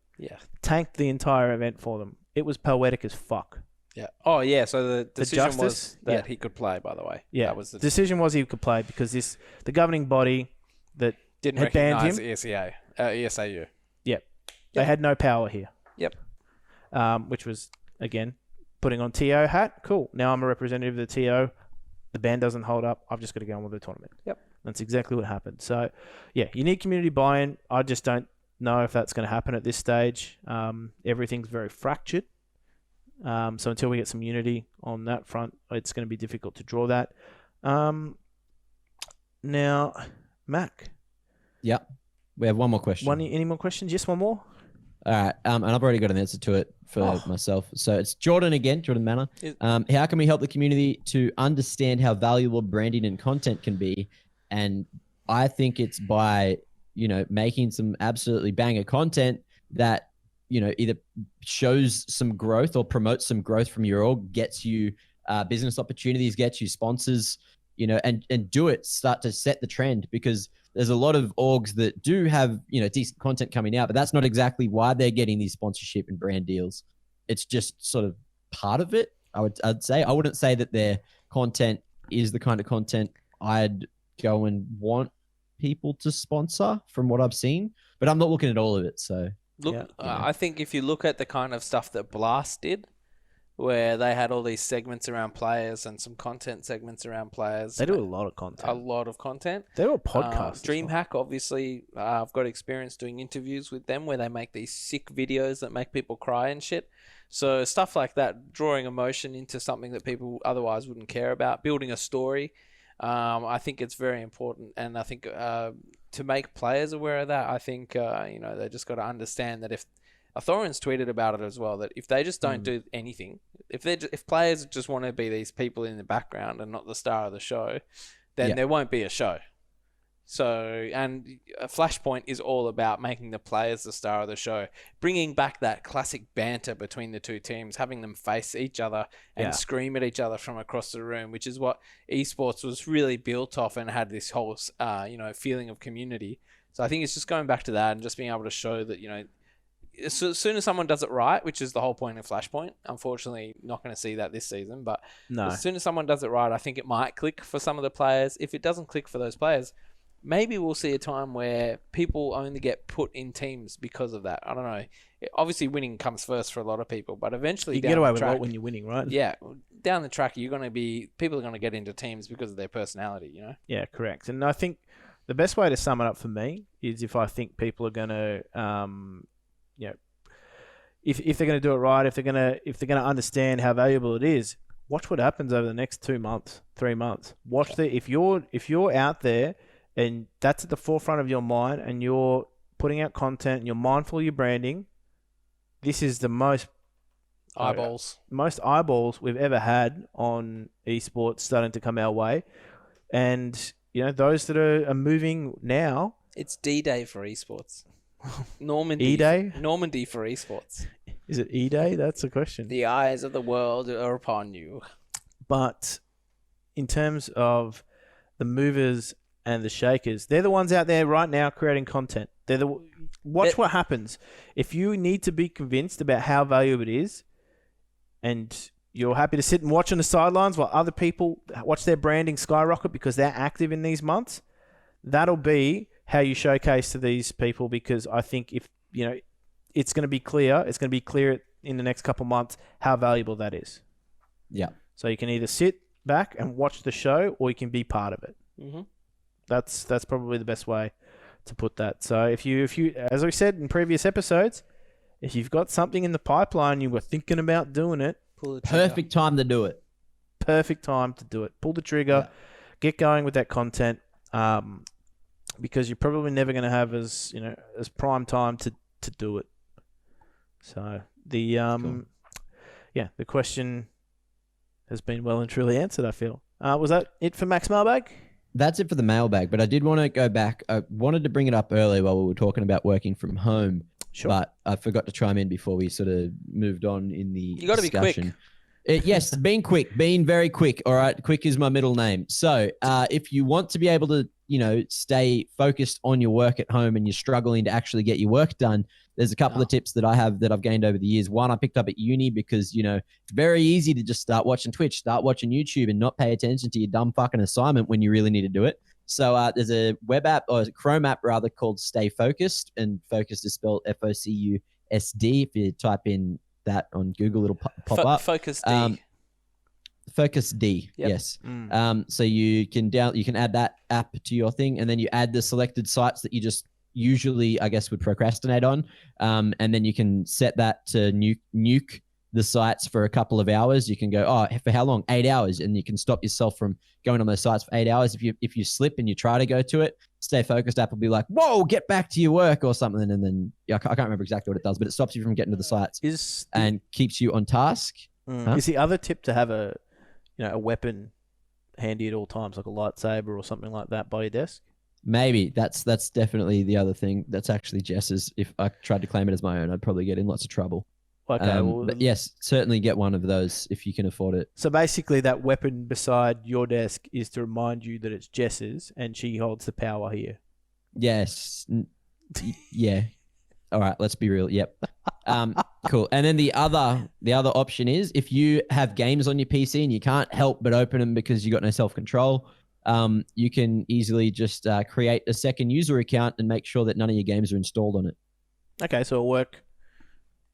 tanked the entire event for them. It was poetic as fuck. Yeah. Oh, yeah. So the decision was that yeah. he could play, by the way. Yeah. That was the decision was he could play because the governing body that didn't had banned him. ESAU. Yep. They had no power here. Yep. Which was, again, putting on TO hat. Cool. Now I'm a representative of the TO. The ban doesn't hold up. I've just got to go on with the tournament. Yep. That's exactly what happened. So, yeah, you need community buy-in. I just don't know if that's going to happen at this stage. Everything's very fractured. So until we get some unity on that front, it's going to be difficult to draw that. Now, Mac. Yeah. We have one more question. Any more questions? Just one more? All right. And I've already got an answer to it for myself. So it's Jordan again, Jordan Manor. How can we help the community to understand how valuable branding and content can be? And I think it's by, making some absolutely banger content that, either shows some growth or promotes some growth from your org, gets you business opportunities, gets you sponsors, and start to set the trend, because there's a lot of orgs that do have, decent content coming out, but that's not exactly why they're getting these sponsorship and brand deals. It's just sort of part of it. I'd say. I wouldn't say that their content is the kind of content I'd go and want people to sponsor from what I've seen, but I'm not looking at all of it. So I think if you look at the kind of stuff that Blast did, where they had all these segments around players and some content segments around players. They do a lot of content. A lot of content. They do a podcast. DreamHack, obviously, I've got experience doing interviews with them where they make these sick videos that make people cry and shit. So stuff like that, drawing emotion into something that people otherwise wouldn't care about, building a story. I think it's very important, and I think to make players aware of that, I think they just got to understand that if Thorin's tweeted about it as well, that if they just don't do anything, if players just want to be these people in the background and not the star of the show, then there won't be a show. So, and Flashpoint is all about making the players the star of the show, bringing back that classic banter between the two teams, having them face each other and scream at each other from across the room, which is what esports was really built off and had this whole, feeling of community. So I think it's just going back to that and just being able to show that, as soon as someone does it right, which is the whole point of Flashpoint, unfortunately not going to see that this season, but as soon as someone does it right, I think it might click for some of the players. If it doesn't click for those players, maybe we'll see a time where people only get put in teams because of that. I don't know. Obviously, winning comes first for a lot of people, but eventually you get away with a lot when you're winning, right? Yeah, down the track, people are going to get into teams because of their personality, Yeah, correct. And I think the best way to sum it up for me is if I think people are going to, if they're going to do it right, if they're going to understand how valuable it is, watch what happens over the next 2 months, 3 months. If you're out there and that's at the forefront of your mind and you're putting out content and you're mindful of your branding, this is the most eyeballs we've ever had on esports starting to come our way. And, those that are moving now. It's D-Day for esports. Normandy. E-Day? Normandy for esports. Is it E-Day? That's the question. The eyes of the world are upon you. But in terms of the movers and the shakers, they're the ones out there right now creating content. Watch what happens. If you need to be convinced about how valuable it is, and you're happy to sit and watch on the sidelines while other people watch their branding skyrocket because they're active in these months, that'll be how you showcase to these people, because I think if, it's going to be clear, in the next couple months how valuable that is. Yeah. So you can either sit back and watch the show or you can be part of it. Mm-hmm. That's probably the best way to put that. So if you, as we said in previous episodes, if you've got something in the pipeline, you were thinking about doing it, perfect time to do it. Perfect time to do it. Pull the trigger, get going with that content, because you're probably never going to have as prime time to do it. So the the question has been well and truly answered, I feel. Was that it for Max Mailbag? That's it for the mailbag, but I did want to go back. I wanted to bring it up earlier while we were talking about working from home, but I forgot to chime in before we sort of moved on in the discussion. You got to be quick. Yes, being very quick. All right, quick is my middle name. So if you want to be able to, stay focused on your work at home and you're struggling to actually get your work done, there's a couple of tips that I have that I've gained over the years. One, I picked up at uni because, it's very easy to just start watching Twitch, start watching YouTube and not pay attention to your dumb fucking assignment when you really need to do it. So there's a web app, or a Chrome app rather, called Stay Focused, and Focused is spelled Focusd. If you type in that on Google, it'll pop up. Focusd. Focusd, yep. Yes. So you can add that app to your thing, and then you add the selected sites that you just usually, I guess, would procrastinate on, and then you can set that to nuke the sites for a couple of hours. You can go, for how long? 8 hours, and you can stop yourself from going on those sites for 8 hours. If you slip and you try to go to it, Stay Focused app will be like, whoa, get back to your work or something, and then I can't remember exactly what it does, but it stops you from getting to the sites and keeps you on task. Is the other tip to have a weapon handy at all times, like a lightsaber or something like that by your desk? Maybe that's definitely the other thing. That's actually Jess's. If I tried to claim it as my own, I'd probably get in lots of trouble. Okay, but yes, certainly get one of those if you can afford it. So basically, that weapon beside your desk is to remind you that it's Jess's and she holds the power here. Yes. Yeah. All right. Let's be real. Yep. Cool. And then the other option is if you have games on your PC and you can't help but open them because you got no self-control, you can easily just create a second user account and make sure that none of your games are installed on it. Okay, so a work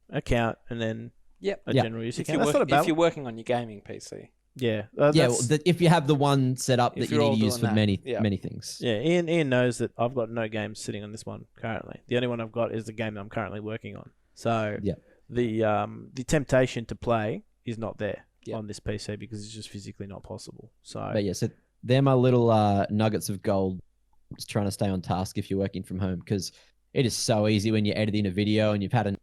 account, and then Yep. a Yeah. general use If account. you're, That's not a bad if you're working on your gaming PC. Yeah. Yeah, well, that's- if you have the one set up If that you you're all need to use doing for that, many things. yeah, Ian knows that I've got no games sitting on this one currently. The only one I've got is the game that I'm currently working on. So Yeah. the temptation to play is not there Yeah. on this PC because it's just physically not possible. So But yeah, so they're my little nuggets of gold. Just trying to stay on task if you're working from home, because it is so easy when you're editing a video and you've had to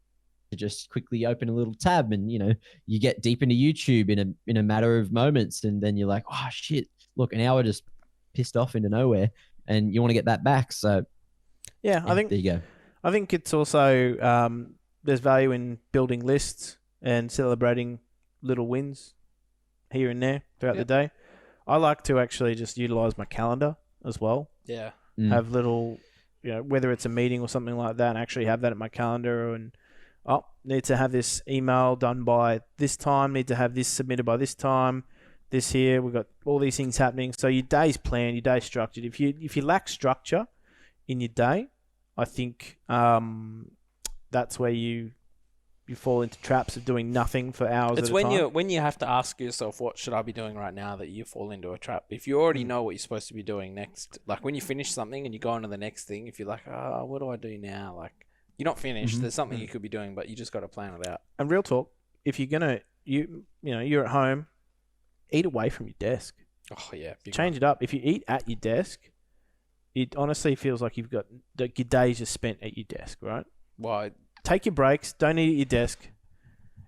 just quickly open a little tab and you get deep into YouTube in a matter of moments, and then you're like, oh shit, look, an hour just pissed off into nowhere, and you want to get that back. So yeah, I think there you go. I think it's also there's value in building lists and celebrating little wins here and there throughout the day. I like to actually just utilize my calendar as well. Yeah. Have little, whether it's a meeting or something like that, and actually have that at my calendar and, need to have this email done by this time, need to have this submitted by this time, this here, we've got all these things happening. So your day's planned, your day's structured. If you lack structure in your day, I think that's where you fall into traps of doing nothing for hours It's at a time. when you have to ask yourself, what should I be doing right now, that you fall into a trap. If you already know what you're supposed to be doing next, like when you finish something and you go on to the next thing, if you're like, what do I do now? Like, you're not finished. There's something you could be doing, but you just got to plan it out. And real talk, if you're gonna you're at home, eat away from your desk. Oh yeah, Change it up. If you eat at your desk, it honestly feels like you've got your days just spent at your desk, right? Well, Take your breaks. Don't eat at your desk.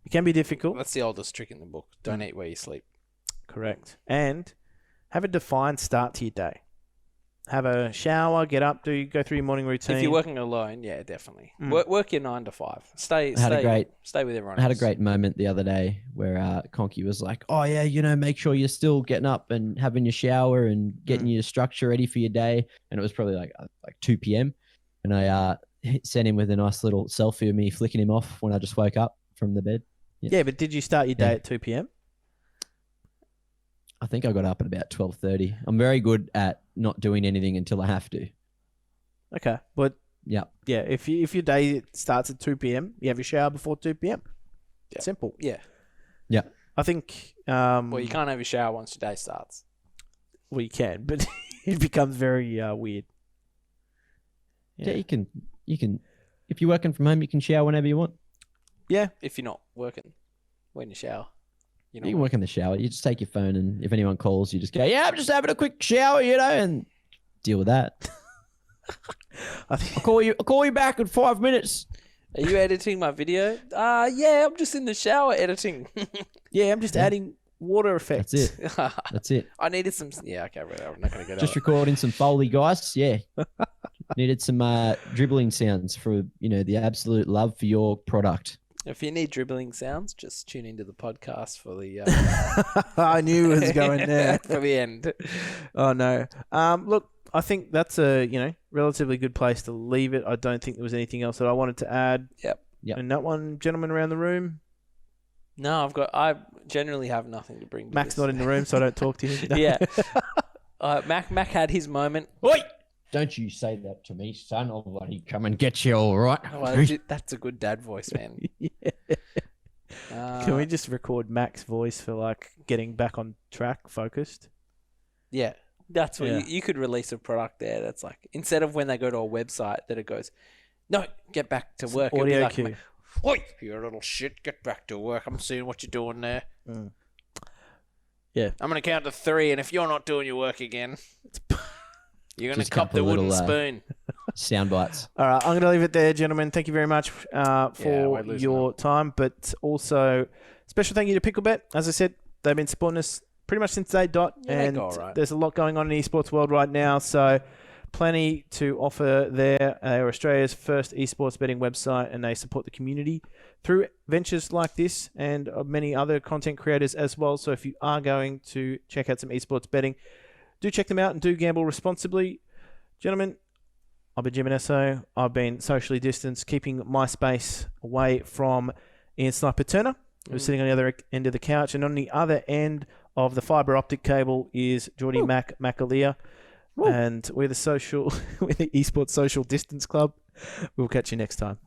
It can be difficult. that's the oldest trick in the book. Don't eat where you sleep. Correct. And have a defined start to your day. Have a shower, get up, go through your morning routine. If you're working alone, yeah, definitely. Work your 9 to 5. Stay with everyone. I had a else. great moment the other day where Conky was like, oh yeah, make sure you're still getting up and having your shower and getting your structure ready for your day. And it was probably like 2 p.m. And I sent him with a nice little selfie of me flicking him off when I just woke up from the bed. Yeah, but did you start your day at 2 p.m.? I think I got up at about 12:30. I'm very good at not doing anything until I have to. Okay, but Yeah. if your day starts at 2 p.m., you have your shower before 2 p.m. Yeah. Simple. Yeah. Yeah. I think. Well, you can't have your shower once your day starts. Well, you can, but it becomes very weird. Yeah, you can. If you're working from home, you can shower whenever you want. Yeah. If you're not working, when you shower. You can work in the shower. You just take your phone, and if anyone calls, you just go, "Yeah, I'm just having a quick shower," and deal with that. I'll call you back in 5 minutes. Are you editing my video? Yeah, I'm just in the shower editing. Yeah, I'm just adding water effects. That's it. That's it. I needed some. Yeah, okay, I'm not going to go Just recording some Foley, guys. Yeah. Needed some dribbling sounds for the absolute love for your product. If you need dribbling sounds, just tune into the podcast for the. I knew it was going there. For the end. Oh no. Look, I think that's a relatively good place to leave it. I don't think there was anything else that I wanted to add. Yep. And that one, gentleman around the room. No, I generally have nothing to bring. To Mac's this. not in the room, so I don't talk to him. Yeah. Mac had his moment. Oi! Don't you say that to me, son. I'll bloody come and get you, all right? Well, that's a good dad voice, man. Can we just record Mac's voice for getting back on track, focused? Yeah, that's what you could release a product there. That's like, instead of when they go to a website that it goes, no, get back to work. Audio cue. Oi, you little shit, get back to work. I'm seeing what you're doing there. Yeah. I'm going to count to 3, and if you're not doing your work again, you're going to cop the little, wooden spoon. Sound bites. All right, I'm going to leave it there, gentlemen. Thank you very much for your time, but also special thank you to Picklebet. As I said, they've been supporting us pretty much since day dot, and there's a lot going on in the esports world right now, so plenty to offer there. They're Australia's first esports betting website, and they support the community through ventures like this and many other content creators as well. So if you are going to check out some esports betting, do check them out and do gamble responsibly. Gentlemen, I've been Jim Esso. I've been socially distanced, keeping my space away from Ian Sniper Turner, who's sitting on the other end of the couch. And on the other end of the fibre optic cable is Geordie McAleer. And we're the Esports Social Distance Club. We'll catch you next time.